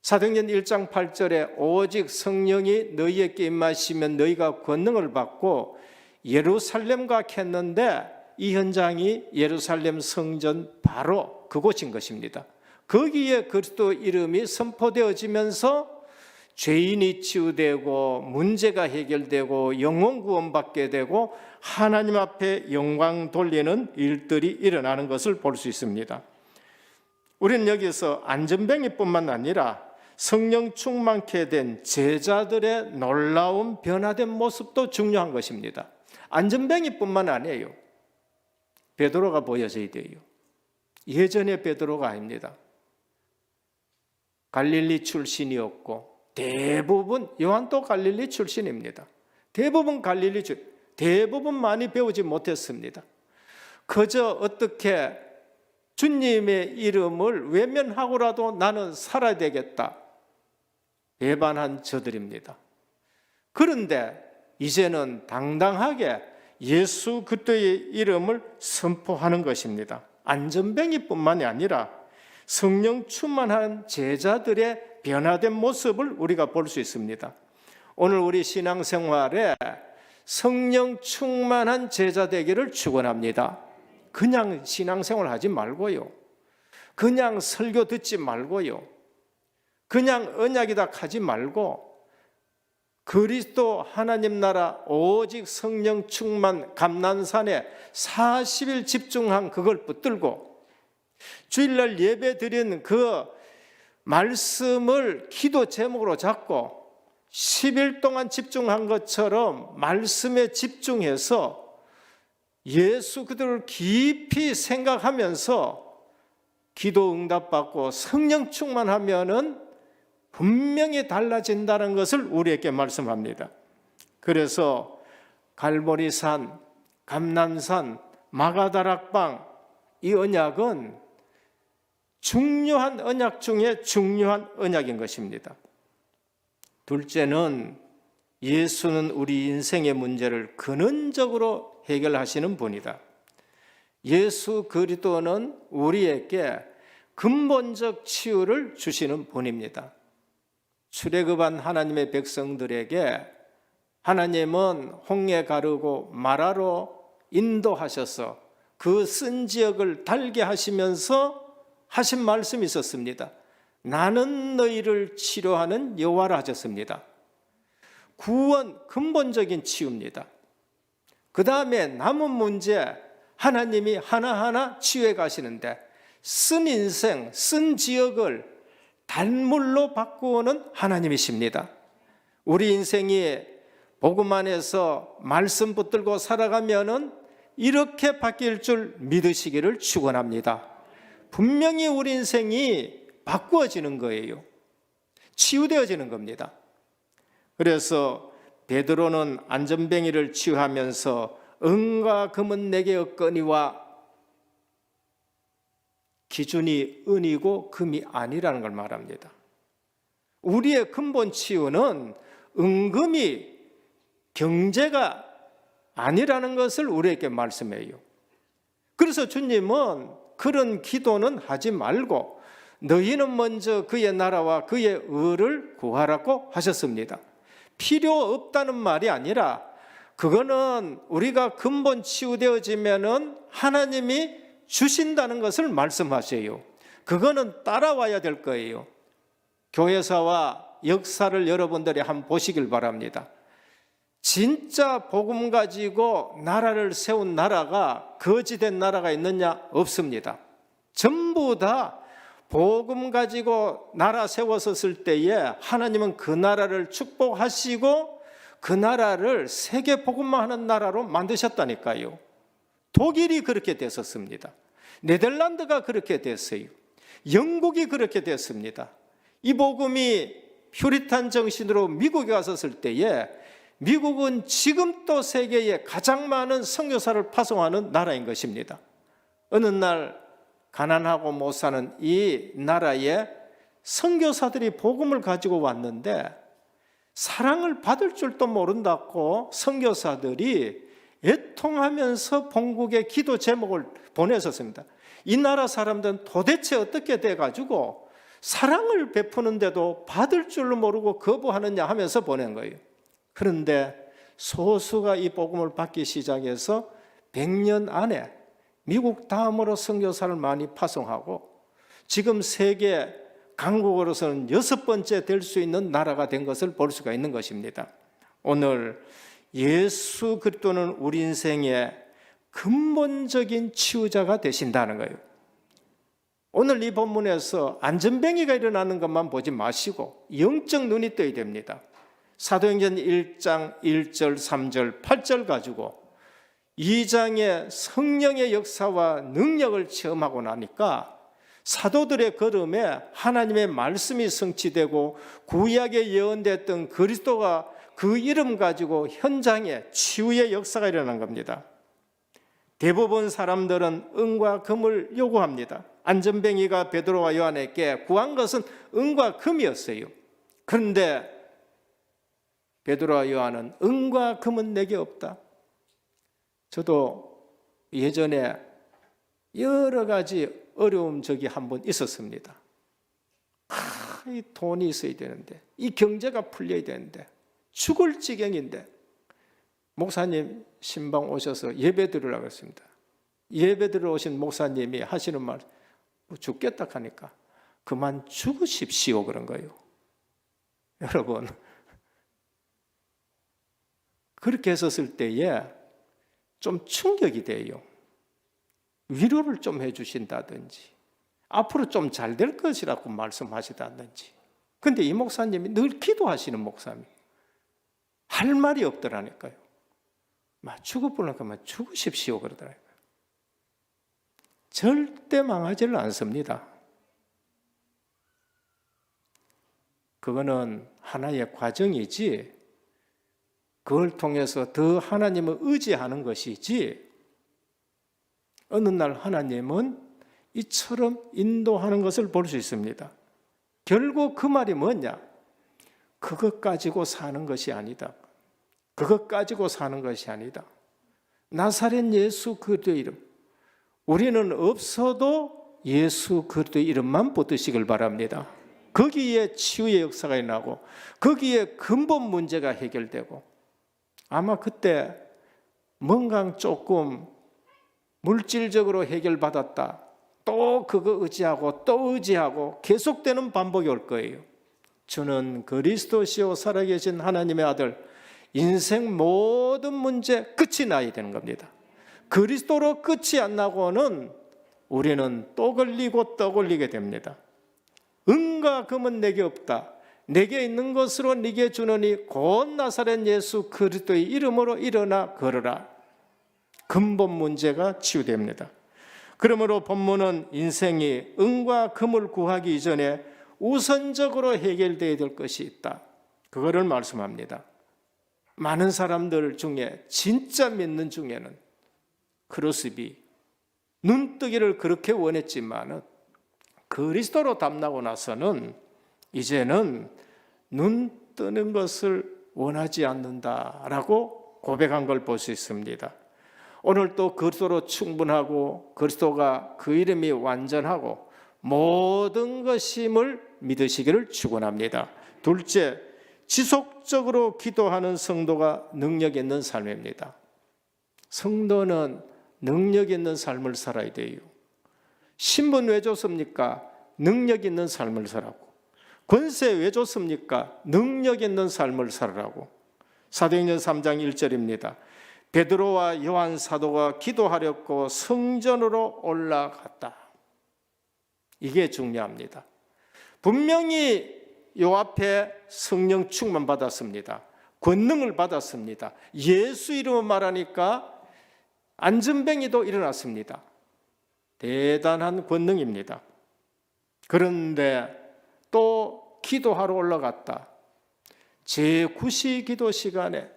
S4: 사도행전 1장 8절에 오직 성령이 너희에게 임하시면 너희가 권능을 받고 예루살렘과 했는데 이 현장이 예루살렘 성전 바로 그곳인 것입니다. 거기에 그리스도 이름이 선포되어지면서 죄인이 치유되고 문제가 해결되고 영혼 구원받게 되고 하나님 앞에 영광 돌리는 일들이 일어나는 것을 볼 수 있습니다. 우리는 여기서 안전뱅이뿐만 아니라 성령 충만케 된 제자들의 놀라운 변화된 모습도 중요한 것입니다. 안전뱅이뿐만 아니에요. 베드로가 보여져야 돼요. 예전의 베드로가 아닙니다. 갈릴리 출신이었고 대부분 요한도 갈릴리 출신입니다. 대부분 대부분 많이 배우지 못했습니다. 그저 어떻게 주님의 이름을 외면하고라도 나는 살아야 되겠다 배반한 저들입니다. 그런데 이제는 당당하게 예수 그리스도의 이름을 선포하는 것입니다. 안전뱅이뿐만이 아니라 성령 충만한 제자들의 변화된 모습을 우리가 볼 수 있습니다. 오늘 우리 신앙생활에 성령 충만한 제자 되기를 축원합니다. 그냥 신앙생활 하지 말고요. 그냥 설교 듣지 말고요. 그냥 언약이다 하지 말고 그리스도 하나님 나라 오직 성령 충만 감난산에 40일 집중한 그걸 붙들고 주일날 예배 드린 그 말씀을 기도 제목으로 잡고 10일 동안 집중한 것처럼 말씀에 집중해서 예수 그들을 깊이 생각하면서 기도 응답받고 성령 충만하면은 분명히 달라진다는 것을 우리에게 말씀합니다. 그래서 갈보리산, 감난산, 마가다락방 이 언약은 중요한 언약 중에 중요한 언약인 것입니다. 둘째는 예수는 우리 인생의 문제를 근원적으로 해결하시는 분이다. 예수 그리스도는 우리에게 근본적 치유를 주시는 분입니다. 출애굽한 하나님의 백성들에게 하나님은 홍해 가르고 마라로 인도하셔서 그 쓴 지역을 달게 하시면서 하신 말씀이 있었습니다. 나는 너희를 치료하는 여호와라 하셨습니다. 구원 근본적인 치유입니다. 그 다음에 남은 문제 하나님이 하나하나 치유해 가시는데 쓴 인생, 쓴 지역을 단물로 바꾸는 하나님이십니다. 우리 인생이 복음 안에서 말씀 붙들고 살아가면은 이렇게 바뀔 줄 믿으시기를 축원합니다. 분명히 우리 인생이 바꾸어지는 거예요. 치유되어지는 겁니다. 그래서 베드로는 안전뱅이를 치유하면서 은과 금은 내게 없거니와 기준이 은이고 금이 아니라는 걸 말합니다. 우리의 근본 치유는 은금이 경제가 아니라는 것을 우리에게 말씀해요. 그래서 주님은 그런 기도는 하지 말고 너희는 먼저 그의 나라와 그의 의를 구하라고 하셨습니다. 필요 없다는 말이 아니라 그거는 우리가 근본 치유되어지면은 하나님이 주신다는 것을 말씀하세요. 그거는 따라와야 될 거예요. 교회사와 역사를 여러분들이 한번 보시길 바랍니다. 진짜 복음 가지고 나라를 세운 나라가 거지된 나라가 있느냐? 없습니다. 전부 다 복음 가지고 나라 세웠었을 때에 하나님은 그 나라를 축복하시고 그 나라를 세계 복음만 하는 나라로 만드셨다니까요. 독일이 그렇게 됐었습니다. 네덜란드가 그렇게 됐어요. 영국이 그렇게 됐습니다. 이 복음이 퓨리탄 정신으로 미국에 갔었을 때에 미국은 지금도 세계에 가장 많은 선교사를 파송하는 나라인 것입니다. 어느 날 가난하고 못 사는 이 나라에 선교사들이 복음을 가지고 왔는데 사랑을 받을 줄도 모른다고 선교사들이 애통하면서 본국에 기도 제목을 보냈었습니다. 이 나라 사람들은 도대체 어떻게 돼가지고 사랑을 베푸는데도 받을 줄로 모르고 거부하느냐 하면서 보낸 거예요. 그런데 소수가 이 복음을 받기 시작해서 100년 안에 미국 다음으로 선교사를 많이 파송하고 지금 세계 강국으로서는 6번째 될 수 있는 나라가 된 것을 볼 수가 있는 것입니다. 오늘 예수 그리스도는 우리 인생의 근본적인 치유자가 되신다는 거예요. 오늘 이 본문에서 안전뱅이가 일어나는 것만 보지 마시고 영적 눈이 떠야 됩니다. 사도행전 1장 1절 3절 8절 가지고 2장의 성령의 역사와 능력을 체험하고 나니까 사도들의 걸음에 하나님의 말씀이 성취되고 구약에 예언됐던 그리스도가 그 이름 가지고 현장에 치유의 역사가 일어난 겁니다. 대부분 사람들은 은과 금을 요구합니다. 안전뱅이가 베드로와 요한에게 구한 것은 은과 금이었어요. 그런데 베드로와 요한은 은과 금은 내게 없다. 저도 예전에 여러 가지 어려움 적이 한 번 있었습니다. 이 돈이 있어야 되는데, 이 경제가 풀려야 되는데, 죽을 지경인데, 목사님 신방 오셔서 예배 드리려고 했습니다. 예배 드리러 오신 목사님이 하시는 말, 죽겠다 하니까 그만 죽으십시오 그런 거예요. 여러분, 그렇게 했었을 때에 좀 충격이 돼요. 위로를 좀 해주신다든지 앞으로 좀 잘 될 것이라고 말씀하시다든지. 근데 이 목사님이 늘 기도하시는 목사님, 할 말이 없더라니까요. 죽어보려면 죽으십시오 그러더라고요. 절대 망하지를 않습니다. 그거는 하나의 과정이지, 그걸 통해서 더 하나님을 의지하는 것이지, 어느 날 하나님은 이처럼 인도하는 것을 볼 수 있습니다. 결국 그 말이 뭐냐? 그것 가지고 사는 것이 아니다. 그것 가지고 사는 것이 아니다. 나사렛 예수 그리스도의 이름, 우리는 없어도 예수 그리스도의 이름만 붙드시길 바랍니다. 거기에 치유의 역사가 일어나고 거기에 근본 문제가 해결되고, 아마 그때 뭔가 조금 물질적으로 해결받았다, 또 그거 의지하고 또 의지하고 계속되는 반복이 올 거예요. 주는 그리스도시요 살아계신 하나님의 아들, 인생 모든 문제 끝이 나야 되는 겁니다. 그리스도로 끝이 안 나고는 우리는 또 걸리고 또 걸리게 됩니다. 은과 금은 내게 없다. 내게 있는 것으로 네게 주노니 곧 나사렛 예수 그리스도의 이름으로 일어나 걸어라. 근본 문제가 치유됩니다. 그러므로 본문은 인생이 은과 금을 구하기 이전에 우선적으로 해결되어야 될 것이 있다, 그거를 말씀합니다. 많은 사람들 중에 진짜 믿는 중에는 크로스비 눈뜨기를 그렇게 원했지만은 그리스도로 담나고 나서는 이제는 눈 뜨는 것을 원하지 않는다라고 고백한 걸 볼 수 있습니다. 오늘 또 그리스도로 충분하고 그리스도가 그 이름이 완전하고 모든 것임을 믿으시기를 축원합니다. 둘째, 지속적으로 기도하는 성도가 능력 있는 삶입니다. 성도는 능력 있는 삶을 살아야 돼요. 신분 왜 줬습니까? 능력 있는 삶을 살라고. 권세 왜 줬습니까? 능력 있는 삶을 살으라고. 사도행전 3장 1절입니다. 베드로와 요한 사도가 기도하려고 성전으로 올라갔다. 이게 중요합니다. 분명히 요 앞에 성령 충만 받았습니다. 권능을 받았습니다. 예수 이름을 말하니까 안전뱅이도 일어났습니다. 대단한 권능입니다. 그런데 또 기도하러 올라갔다. 제9시 기도 시간에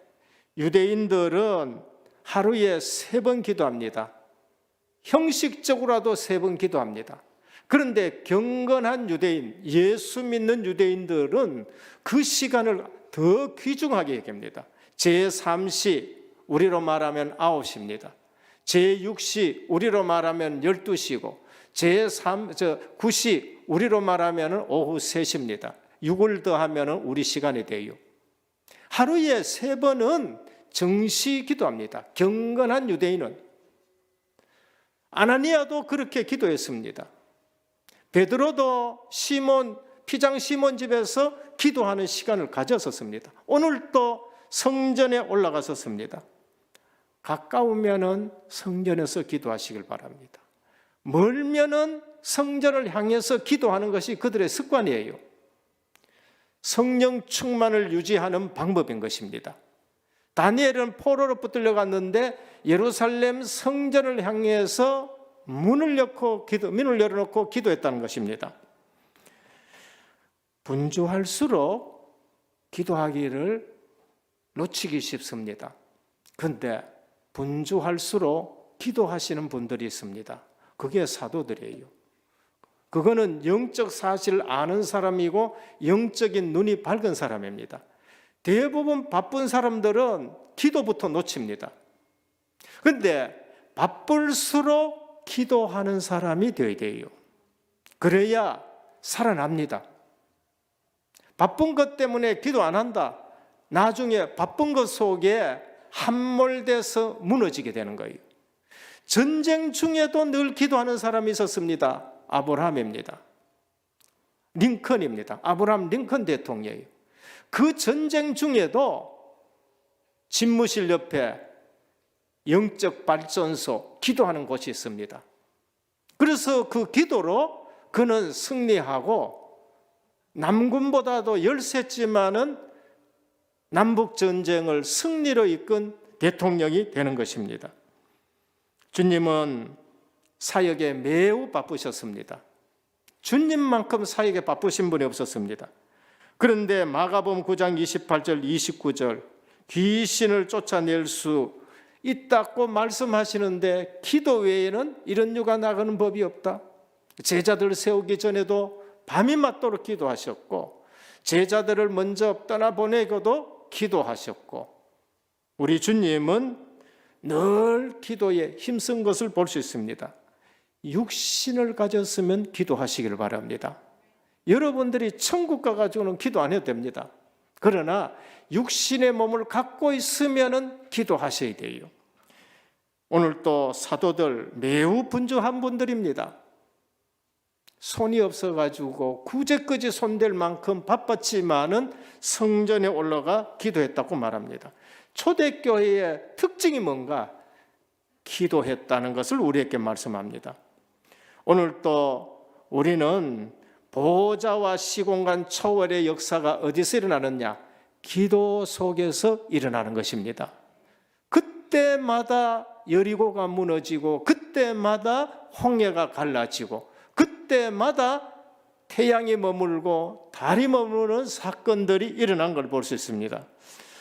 S4: 유대인들은 하루에 3번 기도합니다. 형식적으로라도 3번 기도합니다. 그런데 경건한 유대인, 예수 믿는 유대인들은 그 시간을 더 귀중하게 여깁니다. 제3시, 우리로 말하면 9시입니다. 제6시, 우리로 말하면 12시고, 제9시, 우리로 말하면 오후 3시입니다. 6을 더하면 우리 시간이 돼요. 하루에 3번은 정시 기도합니다. 경건한 유대인은. 아나니아도 그렇게 기도했습니다. 베드로도 피장 시몬 집에서 기도하는 시간을 가졌었습니다. 오늘 또 성전에 올라갔었습니다. 가까우면은 성전에서 기도하시길 바랍니다. 멀면은 성전을 향해서 기도하는 것이 그들의 습관이에요. 성령 충만을 유지하는 방법인 것입니다. 다니엘은 포로로 붙들려 갔는데 예루살렘 성전을 향해서 문을 열어놓고 기도했다는 것입니다. 분주할수록 기도하기를 놓치기 쉽습니다. 그런데 분주할수록 기도하시는 분들이 있습니다. 그게 사도들이에요. 그거는 영적 사실을 아는 사람이고 영적인 눈이 밝은 사람입니다. 대부분 바쁜 사람들은 기도부터 놓칩니다. 그런데 바쁠수록 기도하는 사람이 되어야 돼요. 그래야 살아납니다. 바쁜 것 때문에 기도 안 한다. 나중에 바쁜 것 속에 함몰돼서 무너지게 되는 거예요. 전쟁 중에도 늘 기도하는 사람이 있었습니다. 아브라함입니다. 링컨입니다. 아브라함 링컨 대통령이에요. 그 전쟁 중에도 집무실 옆에 영적 발전소 기도하는 곳이 있습니다. 그래서 그 기도로 그는 승리하고 남군보다도 열세지만은 남북 전쟁을 승리로 이끈 대통령이 되는 것입니다. 주님은 사역에 매우 바쁘셨습니다. 주님만큼 사역에 바쁘신 분이 없었습니다. 그런데 마가복음 9장 28절 29절 귀신을 쫓아낼 수 있다고 말씀하시는데 기도 외에는 이런 유가 나가는 법이 없다. 제자들 세우기 전에도 밤이 맞도록 기도하셨고 제자들을 먼저 떠나보내고도 기도하셨고 우리 주님은 늘 기도에 힘쓴 것을 볼 수 있습니다. 육신을 가졌으면 기도하시길 바랍니다. 여러분들이 천국 가가지고는 기도 안 해도 됩니다. 그러나 육신의 몸을 갖고 있으면 기도하셔야 돼요. 오늘 또 사도들 매우 분주한 분들입니다. 손이 없어가지고 구제까지 손댈 만큼 바빴지만은 성전에 올라가 기도했다고 말합니다. 초대교회의 특징이 뭔가? 기도했다는 것을 우리에게 말씀합니다. 오늘 또 우리는 보좌와 시공간 초월의 역사가 어디서 일어나느냐? 기도 속에서 일어나는 것입니다. 그때마다 여리고가 무너지고 그때마다 홍해가 갈라지고 그때마다 태양이 머물고 달이 머무는 사건들이 일어난 걸 볼 수 있습니다.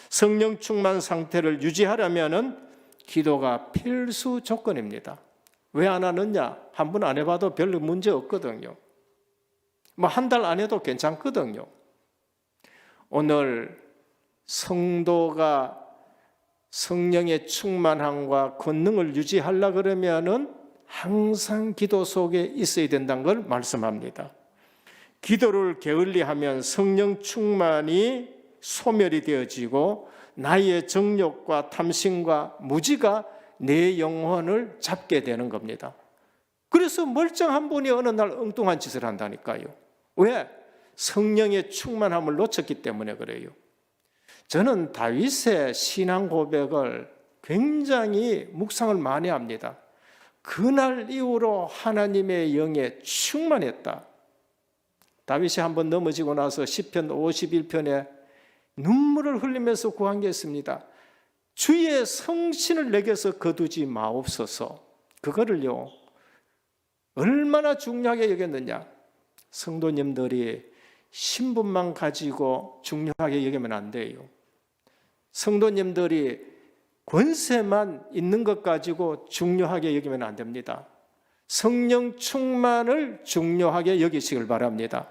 S4: 성령 충만 상태를 유지하려면 기도가 필수 조건입니다. 왜 안 하느냐? 한 번 안 해봐도 별로 문제 없거든요. 뭐 한 달 안 해도 괜찮거든요. 오늘 성도가 성령의 충만함과 권능을 유지하려고 그러면은 항상 기도 속에 있어야 된다는 걸 말씀합니다. 기도를 게을리하면 성령 충만이 소멸이 되어지고 나의 정욕과 탐심과 무지가 내 영혼을 잡게 되는 겁니다. 그래서 멀쩡한 분이 어느 날 엉뚱한 짓을 한다니까요. 왜? 성령의 충만함을 놓쳤기 때문에 그래요. 저는 다윗의 신앙 고백을 굉장히 묵상을 많이 합니다. 그날 이후로 하나님의 영에 충만했다. 다윗이 한번 넘어지고 나서 시편 51편에 눈물을 흘리면서 구한 게 있습니다. 주의 성신을 내게서 거두지 마옵소서. 그거를요 얼마나 중요하게 여겼느냐. 성도님들이 신분만 가지고 중요하게 여기면 안 돼요. 성도님들이 권세만 있는 것 가지고 중요하게 여기면 안 됩니다. 성령 충만을 중요하게 여기시길 바랍니다.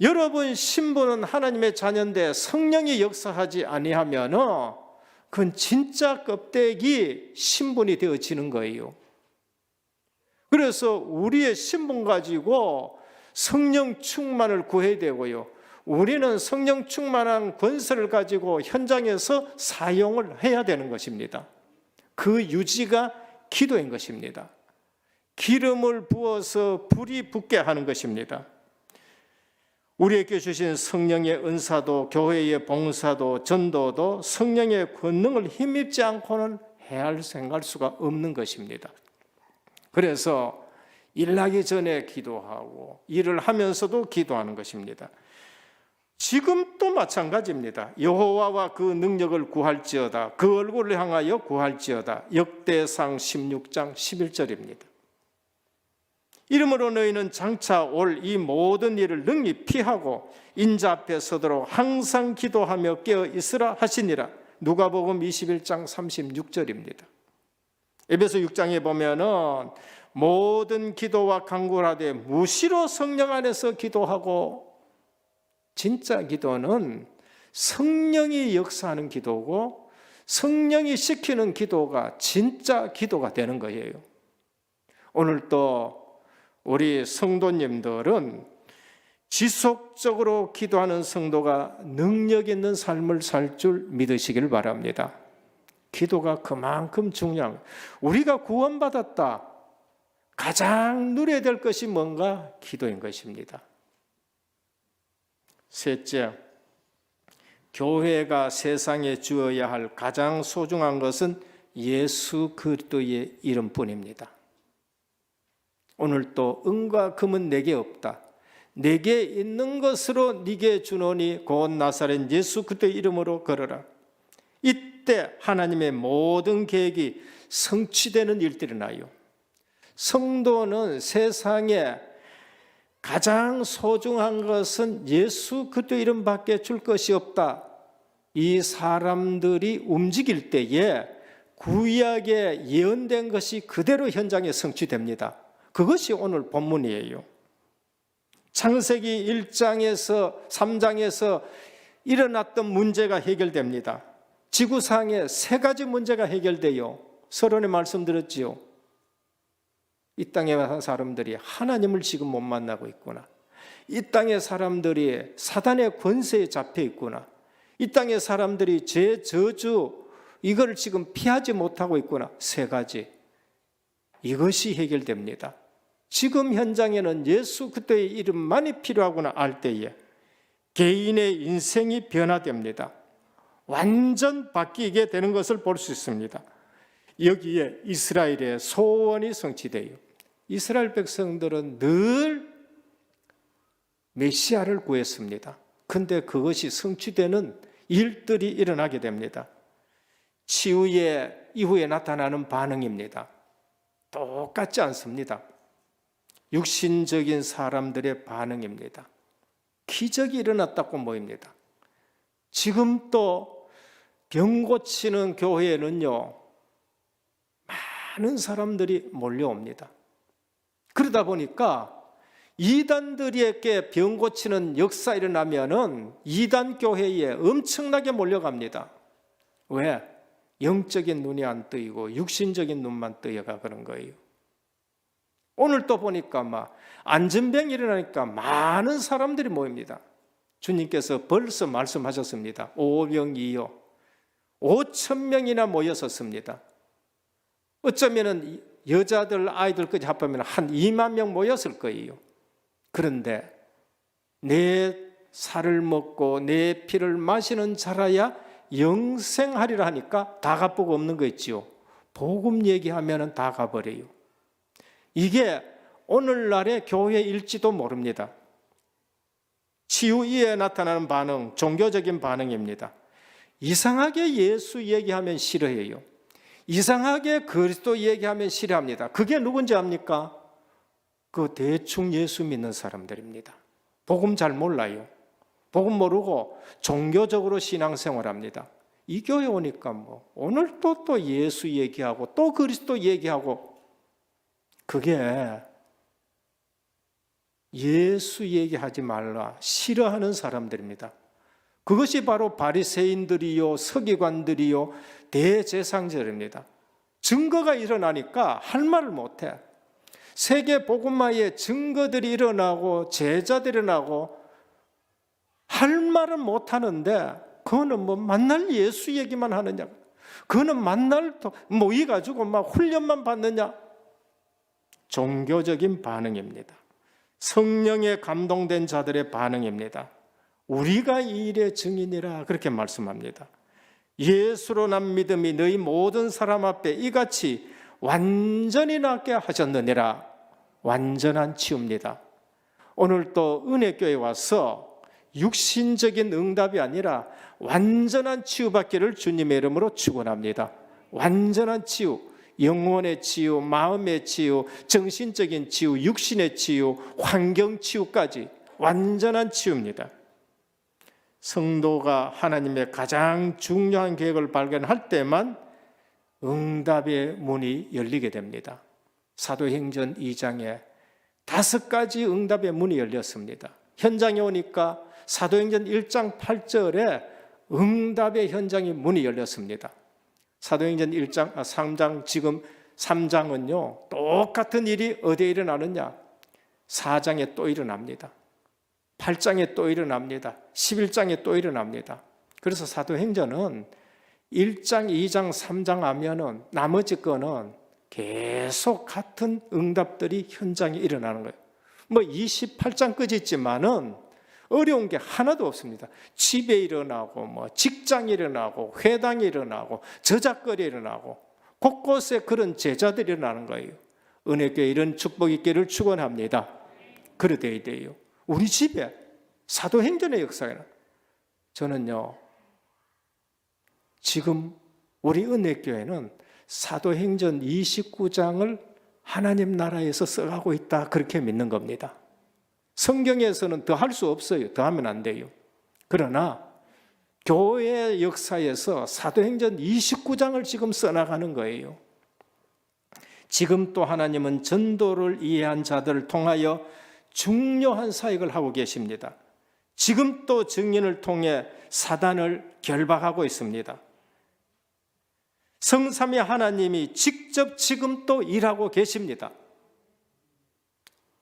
S4: 여러분 신분은 하나님의 자녀인데 성령이 역사하지 아니하면 그건 진짜 껍데기 신분이 되어지는 거예요. 그래서 우리의 신분 가지고 성령 충만을 구해야 되고요. 우리는 성령 충만한 권세를 가지고 현장에서 사용을 해야 되는 것입니다. 그 유지가 기도인 것입니다. 기름을 부어서 불이 붙게 하는 것입니다. 우리에게 주신 성령의 은사도 교회의 봉사도 전도도 성령의 권능을 힘입지 않고는 생각할 수가 없는 것입니다. 그래서 일하기 전에 기도하고 일을 하면서도 기도하는 것입니다. 지금도 마찬가지입니다. 여호와와 그 능력을 구할지어다. 그 얼굴을 향하여 구할지어다. 역대상 16장 11절입니다. 이러므로 너희는 장차 올 이 모든 일을 능히 피하고 인자 앞에 서도록 항상 기도하며 깨어 있으라 하시니라. 누가복음 21장 36절입니다. 에베소 6장에 보면은 모든 기도와 간구를 하되 무시로 성령 안에서 기도하고, 진짜 기도는 성령이 역사하는 기도고 성령이 시키는 기도가 진짜 기도가 되는 거예요. 오늘 또 우리 성도님들은 지속적으로 기도하는 성도가 능력 있는 삶을 살 줄 믿으시길 바랍니다. 기도가 그만큼 중요한, 우리가 구원받았다, 가장 누려야 될 것이 뭔가? 기도인 것입니다. 셋째, 교회가 세상에 주어야 할 가장 소중한 것은 예수 그리스도의 이름뿐입니다. 오늘 또 은과 금은 내게 없다, 내게 있는 것으로 네게 주노니 곧 나사렛 예수 그리스도의 이름으로 걸어라. 이때 하나님의 모든 계획이 성취되는 일들이 나요. 성도는 세상에 가장 소중한 것은 예수 그리스도 이름밖에 줄 것이 없다. 이 사람들이 움직일 때에 구약에 예언된 것이 그대로 현장에 성취됩니다. 그것이 오늘 본문이에요. 창세기 1장에서 3장에서 일어났던 문제가 해결됩니다. 지구상에 세 가지 문제가 해결돼요. 서론에 말씀드렸지요. 이 땅에 사는 사람들이 하나님을 지금 못 만나고 있구나. 이 땅의 사람들이 사단의 권세에 잡혀 있구나. 이 땅의 사람들이 죄, 저주, 이걸 지금 피하지 못하고 있구나. 세 가지. 이것이 해결됩니다. 지금 현장에는 예수 그리스도의 이름만이 필요하구나 알 때에 개인의 인생이 변화됩니다. 완전 바뀌게 되는 것을 볼 수 있습니다. 여기에 이스라엘의 소원이 성취돼요. 이스라엘 백성들은 늘 메시아를 구했습니다. 그런데 그것이 성취되는 일들이 일어나게 됩니다. 치유의 이후에 나타나는 반응입니다. 똑같지 않습니다. 육신적인 사람들의 반응입니다. 기적이 일어났다고 보입니다. 지금 또 병 고치는 교회에는요, 많은 사람들이 몰려옵니다. 그러다 보니까 이단들에게 병 고치는 역사 일어나면은 이단 교회에 엄청나게 몰려갑니다. 왜? 영적인 눈이 안 뜨이고 육신적인 눈만 뜨여가 그런 거예요. 오늘 또 보니까 막 안전병이 일어나니까 많은 사람들이 모입니다. 주님께서 벌써 말씀하셨습니다. 오병이어 5,000명이나 모였었습니다. 어쩌면 여자들 아이들까지 합하면 한 2만 명 모였을 거예요. 그런데 내 살을 먹고 내 피를 마시는 자라야 영생하리라 하니까 다 갚고 없는 거 있지요. 복음 얘기하면 다 가버려요. 이게 오늘날의 교회일지도 모릅니다. 치유 이에 나타나는 반응, 종교적인 반응입니다. 이상하게 예수 얘기하면 싫어해요. 이상하게 그리스도 얘기하면 싫어합니다. 그게 누군지 압니까? 그 대충 예수 믿는 사람들입니다. 복음 잘 몰라요. 복음 모르고 종교적으로 신앙생활합니다. 이 교회 오니까 뭐 오늘 또 예수 얘기하고 또 그리스도 얘기하고, 그게 예수 얘기하지 말라 싫어하는 사람들입니다. 그것이 바로 바리새인들이요 서기관들이요 대제사장들입니다. 증거가 일어나니까 할 말을 못해. 세계 복음화의 증거들이 일어나고 제자들이 일어나고 할 말은 못하는데, 그거는 뭐 만날 예수 얘기만 하느냐, 그거는 만날 모이가지고 막 훈련만 받느냐. 종교적인 반응입니다. 성령에 감동된 자들의 반응입니다. 우리가 이 일의 증인이라 그렇게 말씀합니다. 예수로 난 믿음이 너희 모든 사람 앞에 이같이 완전히 낫게 하셨느니라. 완전한 치유입니다. 오늘 또 은혜교회 와서 육신적인 응답이 아니라 완전한 치유받기를 주님의 이름으로 축원합니다. 완전한 치유, 영혼의 치유, 마음의 치유, 정신적인 치유, 육신의 치유, 환경 치유까지 완전한 치유입니다. 성도가 하나님의 가장 중요한 계획을 발견할 때만 응답의 문이 열리게 됩니다. 사도행전 2장에 5가지 응답의 문이 열렸습니다. 현장에 오니까 사도행전 1장 8절에 응답의 현장의 문이 열렸습니다. 사도행전 3장, 지금 3장은요, 똑같은 일이 어디에 일어나느냐? 4장에 또 일어납니다. 8장에 또 일어납니다. 11장에 또 일어납니다. 그래서 사도행전은 1장, 2장, 3장 하면은 나머지 거는 계속 같은 응답들이 현장에 일어나는 거예요. 뭐 28장까지 있지만은 어려운 게 하나도 없습니다. 집에 일어나고, 뭐 직장에 일어나고, 회당에 일어나고, 저작거리에 일어나고, 곳곳에 그런 제자들이 일어나는 거예요. 은혜교회 이런 축복 있기를 축원합니다. 그래 돼야 돼요. 우리 집에 사도행전의 역사가, 저는요, 지금 우리 은혜교회는 사도행전 29장을 하나님 나라에서 써가고 있다, 그렇게 믿는 겁니다. 성경에서는 더 할 수 없어요. 더 하면 안 돼요. 그러나 교회 역사에서 사도행전 29장을 지금 써나가는 거예요. 지금 또 하나님은 전도를 이해한 자들을 통하여 중요한 사역을 하고 계십니다. 지금 또 증인을 통해 사단을 결박하고 있습니다. 성삼위 하나님이 직접 지금 또 일하고 계십니다.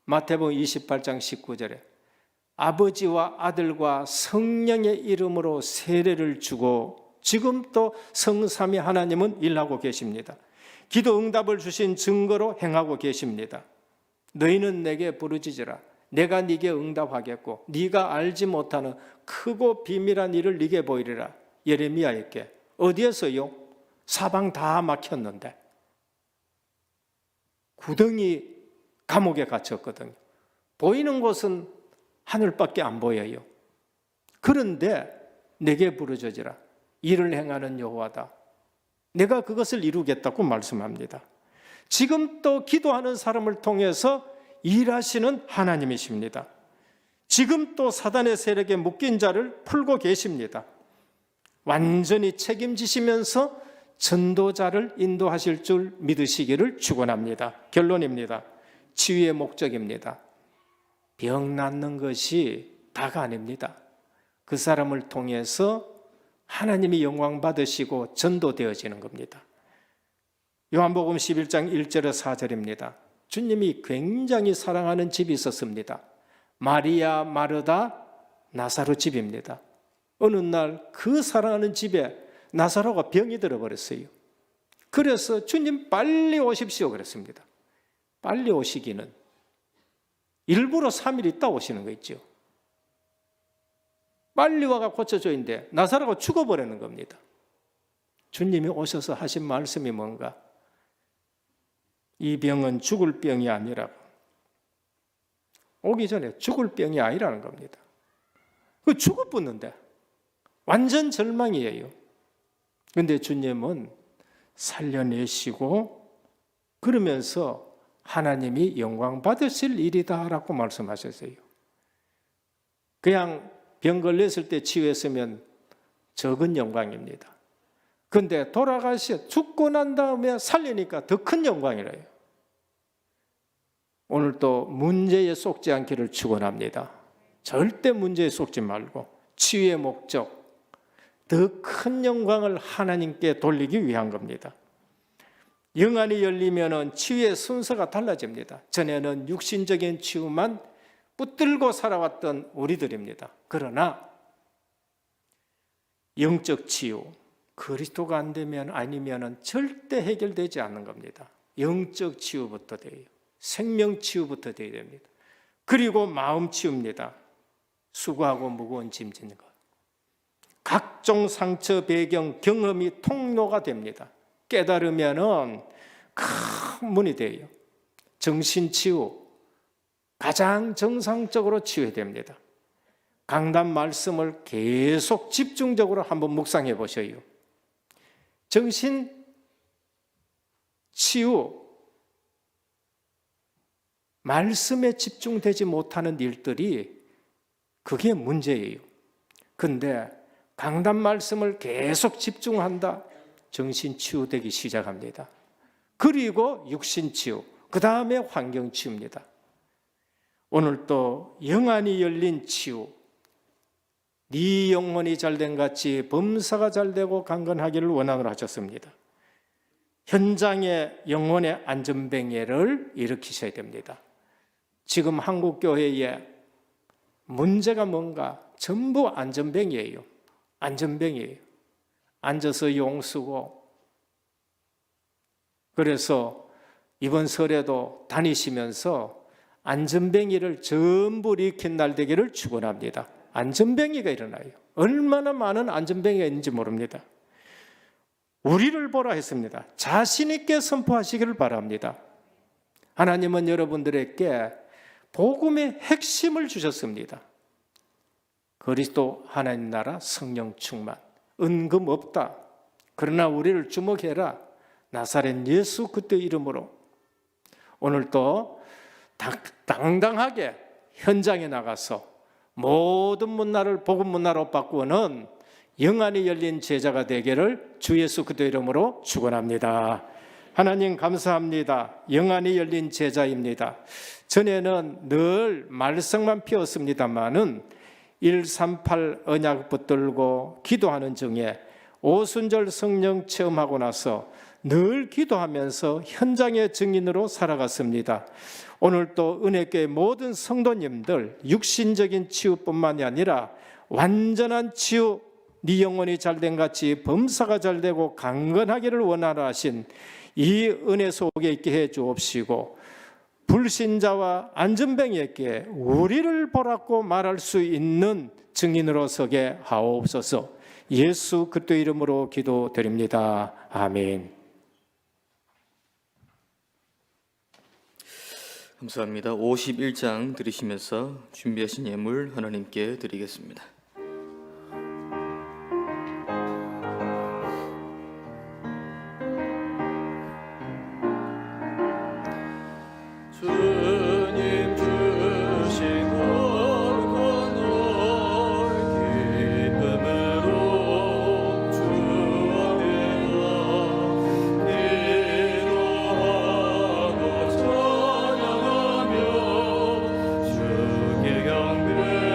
S4: 마태복음 28장 19절에 아버지와 아들과 성령의 이름으로 세례를 주고 지금 또 성삼위 하나님은 일하고 계십니다. 기도 응답을 주신 증거로 행하고 계십니다. 너희는 내게 부르짖으라. 내가 네게 응답하겠고 네가 알지 못하는 크고 비밀한 일을 네게 보이리라. 예레미야에게. 어디에서요? 사방 다 막혔는데 구덩이 감옥에 갇혔거든요. 보이는 곳은 하늘밖에 안 보여요. 그런데 내게 부르짖으라. 일을 행하는 여호와다. 내가 그것을 이루겠다고 말씀합니다. 지금 또 기도하는 사람을 통해서 일하시는 하나님이십니다. 지금 또 사단의 세력에 묶인 자를 풀고 계십니다. 완전히 책임지시면서 전도자를 인도하실 줄 믿으시기를 축원합니다. 결론입니다. 치유의 목적입니다. 병 낫는 것이 다가 아닙니다. 그 사람을 통해서 하나님이 영광 받으시고 전도되어지는 겁니다. 요한복음 11장 1절에 4절입니다. 주님이 굉장히 사랑하는 집이 있었습니다. 마리아, 마르다, 나사로 집입니다. 어느 날 그 사랑하는 집에 나사로가 병이 들어버렸어요. 그래서 주님 빨리 오십시오 그랬습니다. 빨리 오시기는 일부러 3일 있다 오시는 거 있죠. 빨리 와가 고쳐줘인데 나사로가 죽어버리는 겁니다. 주님이 오셔서 하신 말씀이 뭔가? 이 병은 죽을 병이 아니라, 오기 전에 죽을 병이 아니라는 겁니다. 그 죽어붙는데 완전 절망이에요. 그런데 주님은 살려내시고 그러면서 하나님이 영광 받으실 일이다라고 말씀하셨어요. 그냥 병 걸렸을 때 치유했으면 적은 영광입니다. 그런데 죽고 난 다음에 살리니까 더 큰 영광이래요. 오늘 또 문제에 속지 않기를 축원합니다. 절대 문제에 속지 말고 치유의 목적, 더 큰 영광을 하나님께 돌리기 위한 겁니다. 영안이 열리면 치유의 순서가 달라집니다. 전에는 육신적인 치유만 붙들고 살아왔던 우리들입니다. 그러나 영적 치유, 그리스도가 안 되면 아니면 절대 해결되지 않는 겁니다. 영적 치유부터 돼요. 생명 치유부터 돼야 됩니다. 그리고 마음 치유입니다. 수고하고 무거운 짐 지는 것. 각종 상처, 배경, 경험이 통로가 됩니다. 깨달으면은 큰 문이 돼요. 정신 치유, 가장 정상적으로 치유해야 됩니다. 강단 말씀을 계속 집중적으로 한번 묵상해 보셔요. 정신 치유, 말씀에 집중되지 못하는 일들이 그게 문제예요. 근데 강단 말씀을 계속 집중한다, 정신 치유되기 시작합니다. 그리고 육신 치유, 그 다음에 환경 치유입니다. 오늘 또 영안이 열린 치유, 네 영혼이 잘된 같이 범사가 잘되고 강건하기를 원하노라 하셨습니다. 현장에 영혼의 안전뱅이를 일으키셔야 됩니다. 지금 한국교회에 문제가 뭔가? 전부 안전뱅이에요. 안전뱅이에요. 앉아서 용쓰고. 그래서 이번 설에도 다니시면서 안전뱅이를 전부 일으킨 날 되기를 축원합니다. 안전뱅이가 일어나요. 얼마나 많은 안전뱅이가 있는지 모릅니다. 우리를 보라 했습니다. 자신 있게 선포하시기를 바랍니다. 하나님은 여러분들에게 복음의 핵심을 주셨습니다. 그리스도 하나님 나라 성령 충만, 은금 없다. 그러나 우리를 주목해라. 나사렛 예수 그리스도 이름으로. 오늘도 당당하게 현장에 나가서 모든 문화를 복음 문화로 바꾸는 영안이 열린 제자가 되기를 주 예수 그리스도 이름으로 축원합니다. 하나님 감사합니다. 영안이 열린 제자입니다. 전에는 늘 말썽만 피웠습니다마는 138 언약 붙들고 기도하는 중에 오순절 성령 체험하고 나서 늘 기도하면서 현장의 증인으로 살아갔습니다. 오늘 또 은혜교회 모든 성도님들 육신적인 치유뿐만이 아니라 완전한 치유, 네 영혼이 잘된 같이 범사가 잘되고 강건하기를 원하라 하신 이 은혜 속에 있게 해 주옵시고, 불신자와 안전뱅이에게 우리를 보라고 말할 수 있는 증인으로 서게 하옵소서. 예수 그리스도 이름으로 기도드립니다. 아멘.
S2: 감사합니다. 51장 들으시면서 준비하신 예물 하나님께 드리겠습니다.
S1: 주님 주신 거룩한 기쁨으로 주 앞에 기도하고 찬양하며 주께 경배드리리.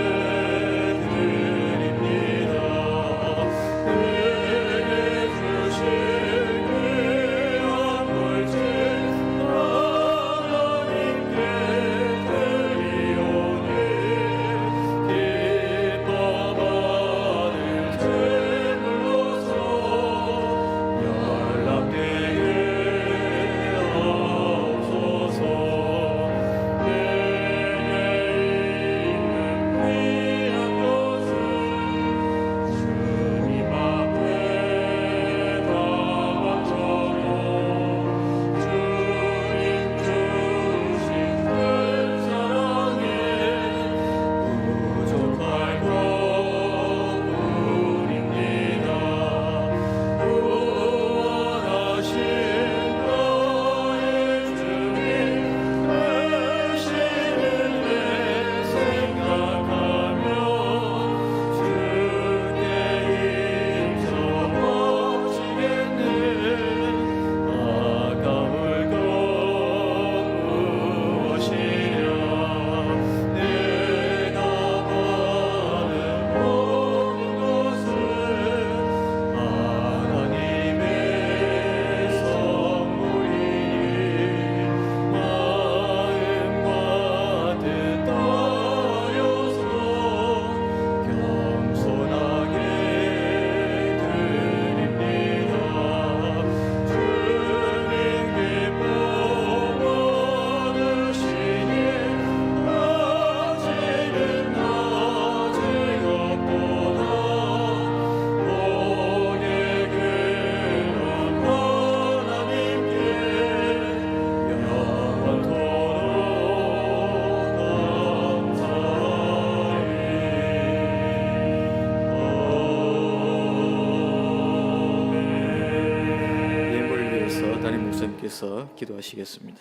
S2: 목사님께서 기도하시겠습니다.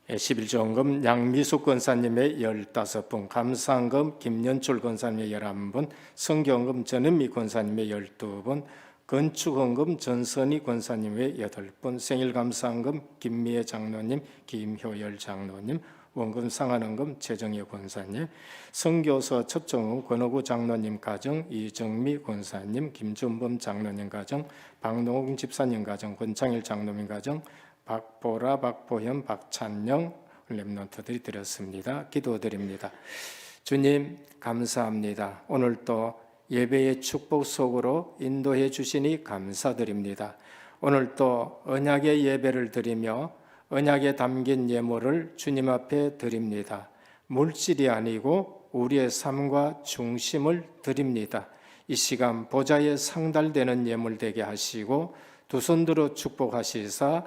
S4: 11조원금 양미숙 권사님의 15분, 감사원금 김연출 권사님의 11분, 성경금 전은미 권사님의 12분, 건축원금 전선희 권사님의 8분, 생일감사원금 김미애 장로님, 김효열 장로님, 원금 상한원금 최정혜 권사님, 선교서 첫정우 권호구 장로님 가정, 이정미 권사님, 김준범 장로님 가정, 박농욱 집사님 가정, 권창일 장로님 가정, 박보라, 박보현, 박찬영 렘넌트들이 드렸습니다. 기도드립니다. 주님 감사합니다. 오늘도 예배의 축복 속으로 인도해 주시니 감사드립니다. 오늘도 언약의 예배를 드리며 언약에 담긴 예물을 주님 앞에 드립니다. 물질이 아니고 우리의 삶과 중심을 드립니다. 이 시간 보좌에 상달되는 예물 되게 하시고 두 손 들어 축복하시사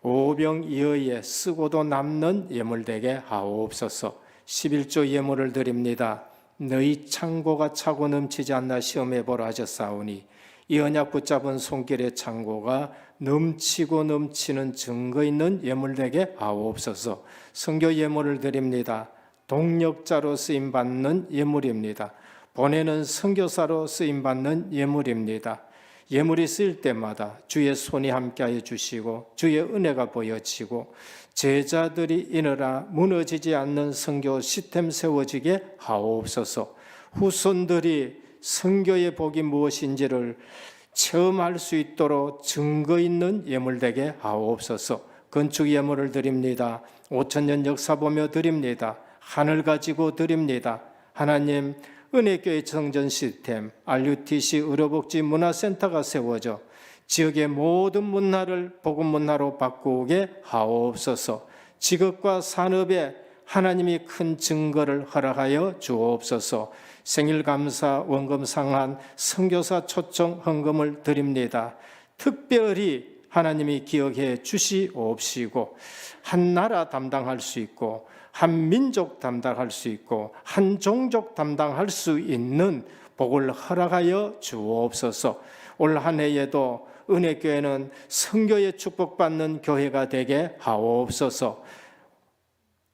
S4: 오병이어에 쓰고도 남는 예물 되게 하옵소서. 11조 예물을 드립니다. 너희 창고가 차고 넘치지 않나 시험해 보라 하셨사오니 이 언약 붙잡은 손길의 창고가 넘치고 넘치는 증거 있는 예물 되게 하옵소서. 선교 예물을 드립니다. 동력자로 쓰임 받는 예물입니다. 보내는 선교사로 쓰임 받는 예물입니다. 예물이 쓰일 때마다 주의 손이 함께하여 주시고 주의 은혜가 보여지고 제자들이 이르라 무너지지 않는 선교 시스템 세워지게 하옵소서. 후손들이 선교의 복이 무엇인지를 체험할 수 있도록 증거 있는 예물 되게 하옵소서. 건축 예물을 드립니다. 5,000년 역사 보며 드립니다. 하늘 가지고 드립니다. 하나님, 은혜교회 성전 시스템, RUTC 의료복지 문화센터가 세워져 지역의 모든 문화를 복음 문화로 바꾸게 하옵소서. 직업과 산업에 하나님이 큰 증거를 허락하여 주옵소서. 생일감사 원금 상한 선교사 초청 헌금을 드립니다. 특별히 하나님이 기억해 주시옵시고 한 나라 담당할 수 있고 한 민족 담당할 수 있고 한 종족 담당할 수 있는 복을 허락하여 주옵소서. 올 한 해에도 은혜교회는 선교에 축복받는 교회가 되게 하옵소서.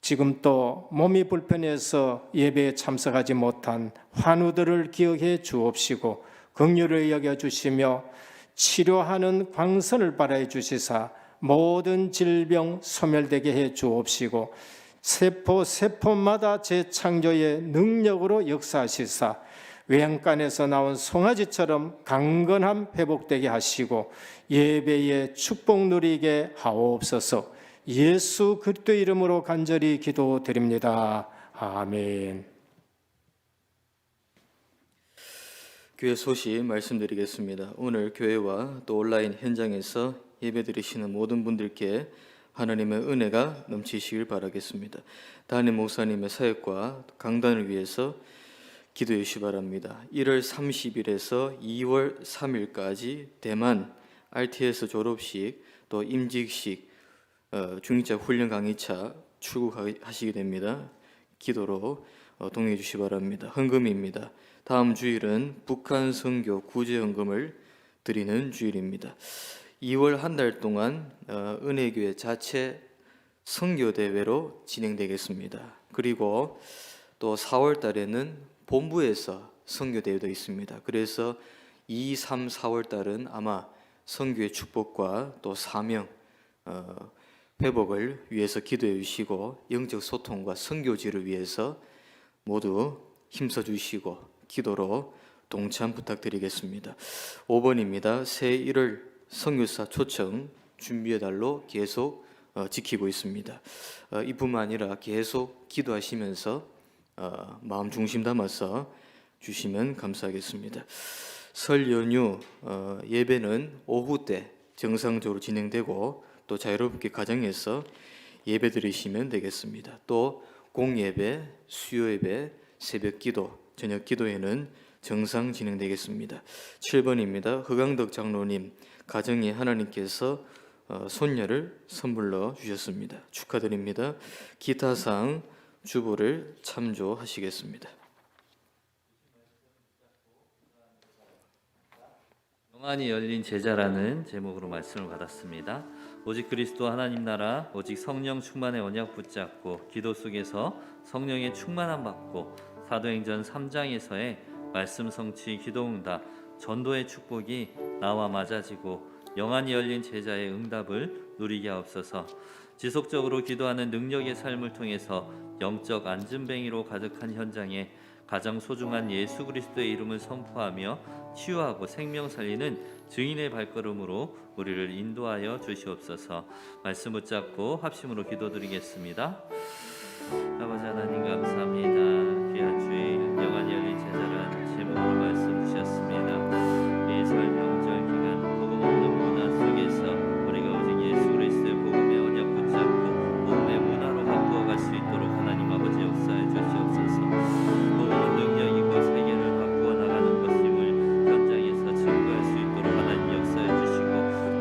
S4: 지금 또 몸이 불편해서 예배에 참석하지 못한 환우들을 기억해 주옵시고 긍휼을 여겨주시며 치료하는 광선을 발하여 주시사 모든 질병 소멸되게 해 주옵시고 세포마다 재창조의 능력으로 역사하시사 외양간에서 나온 송아지처럼 강건함 회복되게 하시고 예배의 축복 누리게 하옵소서. 예수 그리스도의 이름으로 간절히 기도드립니다. 아멘.
S2: 교회 소식 말씀드리겠습니다. 오늘 교회와 또 온라인 현장에서 예배드리시는 모든 분들께 하나님의 은혜가 넘치시길 바라겠습니다. 담임 목사님의 사역과 강단을 위해서 기도해 주시기 바랍니다. 1월 30일에서 2월 3일까지 대만 RTS 졸업식 또 임직식 중직자 훈련 강의차 출국하시게 됩니다. 기도로 동의해 주시기 바랍니다. 헌금입니다. 다음 주일은 북한 선교 구제 헌금을 드리는 주일입니다. 2월 한 달 동안 은혜교회 자체 선교 대회로 진행되겠습니다. 그리고 또 4월 달에는 본부에서 선교 대회도 있습니다. 그래서 2, 3, 4월 달은 아마 선교의 축복과 또 사명 회복을 위해서 기도해 주시고 영적 소통과 선교지를 위해서 모두 힘써 주시고 기도로 동참 부탁드리겠습니다. 5번입니다. 새 1월 선교사 초청 준비해달로 계속 지키고 있습니다. 이뿐만 아니라 계속 기도하시면서 마음 중심 담아서 주시면 감사하겠습니다. 설 연휴 예배는 오후 때 정상적으로 진행되고 또 자유롭게 가정에서 예배 드리시면 되겠습니다. 또 공예배, 수요예배, 새벽기도, 저녁기도에는 정상 진행되겠습니다. 7번입니다. 허강덕 장로님 가정에 하나님께서 손녀를 선물로 주셨습니다. 축하드립니다. 기타상 주보를 참조하시겠습니다.
S1: 영안이 열린 제자라는 제목으로 말씀을 받았습니다. 오직 그리스도 하나님 나라, 오직 성령 충만의 언약 붙잡고 기도 속에서 성령의 충만함 받고 사도행전 3장에서의 말씀 성취, 기도응답, 전도의 축복이 나와 맞아지고 영안이 열린 제자의 응답을 누리게 하옵소서. 지속적으로 기도하는 능력의 삶을 통해서 영적 안진뱅이로 가득한 현장에 가장 소중한 예수 그리스도의 이름을 선포하며 치유하고 생명 살리는 증인의 발걸음으로 우리를 인도하여 주시옵소서. 말씀 붙잡고 합심으로 기도드리겠습니다. 아버지 하나님 감사합니다. 귀한 주일 영안이 열린 제자라는 제목으로 말씀 주셨습니다. 이 설 명절 기간 복음 없는 문화 속에서 우리가 오직 예수 그리스도의 복음의 언약 붙잡고 복음의 문화로 바꾸어갈 수 있도록 하나님 아버지 역사해 주시옵소서. 복음은 능력이고 세계를 바꾸어 나가는 것임을 현장에서 증거할 수 있도록 하나님 역사해 주시고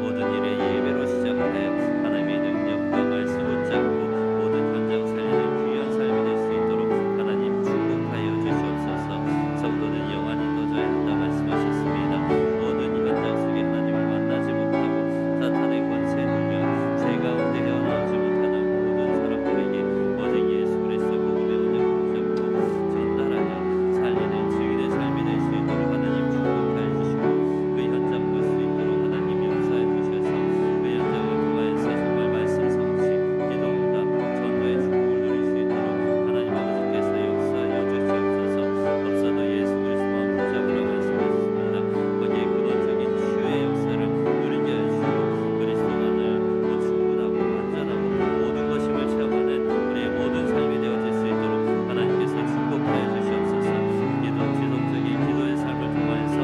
S1: 모든 일에 예배로 시작하여 하나님의 능력과 말씀 붙잡고 모든 현장 살리는 귀한 삶이 될 수 있도록 하나님 축복하여 주시옵소서. 성도는 영안이 떠져야 한다 말씀하셨습니다. 모든 현장 속에 하나님을 만나지 못하고 사탄의 권세 능력 죄 가운데 헤어나오지 못하는 모든 사람들에게 오직 예수 그리스도 복음의 언약을 붙잡고 전달하여 살리는 증인의 삶이 될 수 있도록 하나님 축복하여 주시고 그 현장 볼 수 있도록 하나님 역사해 주셔서 그 현장을 통하여서 정말 말씀 성취, 기도응답, 전도의 축복을 누릴 수 있도록 하나님 아버지께서 역사하여 주시옵소서. 없어도 예수 그리스도만 붙잡으라 말씀하셨습니다. 거기에 근원적인 치유의 역사를 누리게 하시고 그리스도만을 충분하고 완전하고 모든 것임을 체험하는 우리의 모든 삶이 되어질 수 있도록 하나님께서 축복하여 주시옵소서. 지속적인 기도의 삶을 통하여서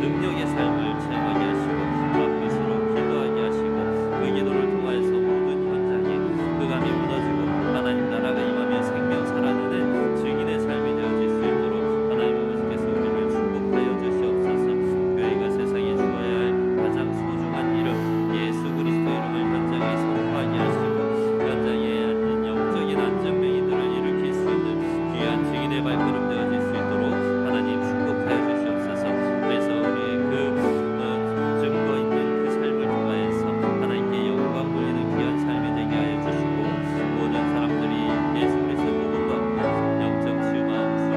S1: 능력의 삶을 체험하게 하시고 앞으로 기도하게 하시고 그 기도를 통하여서 모든 현장에 흑암이 무너지고 하나님 나라가 임하며 생명 살아나는 증인의 삶이 되어질 수 있도록 하나님 아버지께서 우리를 축복하여 주시옵소서. 교회가 세상에 주어야 할 가장 소중한 이름 예수 그리스도 이름을 현장에 선포하게 하시고 현장에 앉은 영적인 안전뱅이들을 일으킬 수 있는 귀한 증인의 발걸음 되어질 수 있도록 하나님 축복하여 주시옵소서. 그래서 우리의 그 증거 있는 그 삶을 통하여서 하나님께 영광 돌리는 귀한 삶이 되게 하여 주시고 모든 사람들이 예수 그리스도 복음 받고 영적 치유, 마음 치유,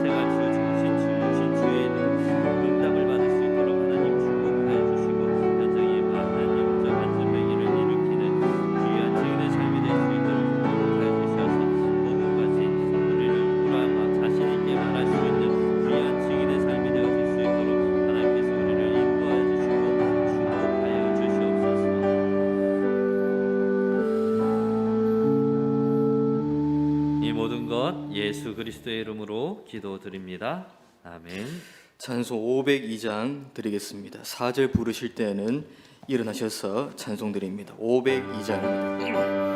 S1: 생활 치유, 정신 치유, 육신 치유의 응답을 받을 수 있도록 하나님 축복하여 주시고 현장에 많은 영적 안전뱅이를 일으키는 귀한 증인의 삶이 될 수 있도록 축복하여 주셔서 복음 가진 우리를 우라마 자신 있게 말할 수 있는 귀한 증인의 삶이 되어질 수 있도록 하나님께서 우리를 인도하여 주시고 축복하여 주시옵소서. 이 모든 것 예수 그리스도의 이름으로 기도드립니다. 아멘.
S2: 찬송 502장 드리겠습니다. 4절 부르실 때는 일어나셔서 찬송 드립니다. 502장입니다.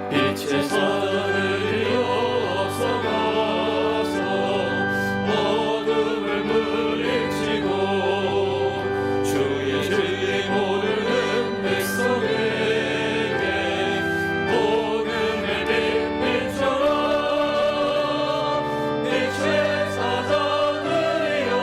S5: 빛의 사자들이 앞서가서 어둠을 물리치고 주의 진리 모르는 백성에게 복음의 빛처럼 빛의 사자들이여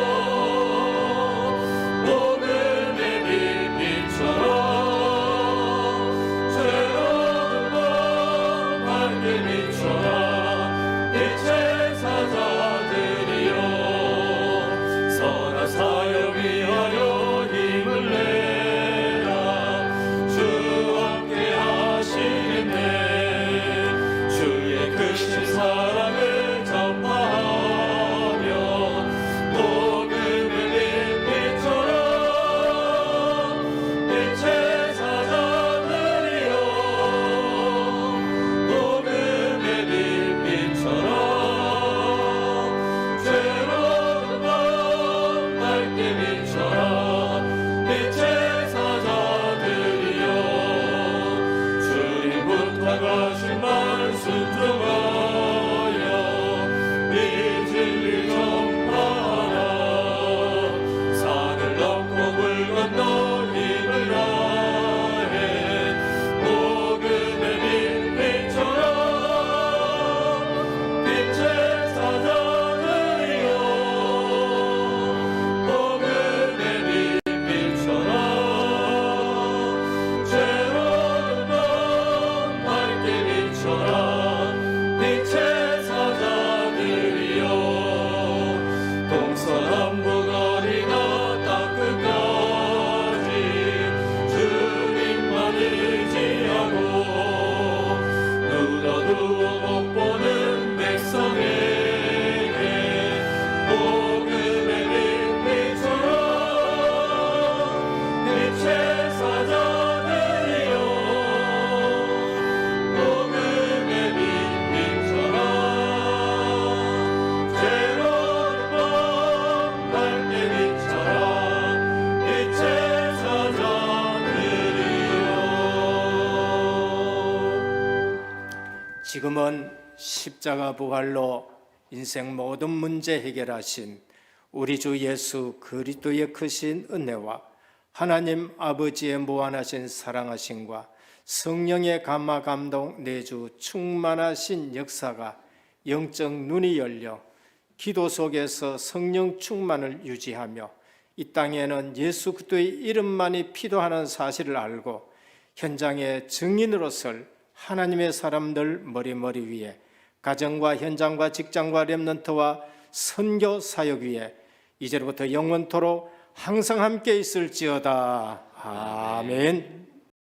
S5: 복음의 빛처럼 빛의
S4: 지금은 십자가 부활로 인생 모든 문제 해결하신 우리 주 예수 그리스도의 크신 은혜와 하나님 아버지의 무한하신 사랑하심과 성령의 감화 감동 내주 충만하신 역사가 영적 눈이 열려 기도 속에서 성령 충만을 유지하며 이 땅에는 예수 그리스도의 이름만이 필요하는 사실을 알고 현장의 증인으로 설 하나님의 사람들 머리 위에 가정과 현장과 직장과 렘넌트와 선교 사역 위에 이제로부터 영원토록 항상 함께 있을지어다. 아멘.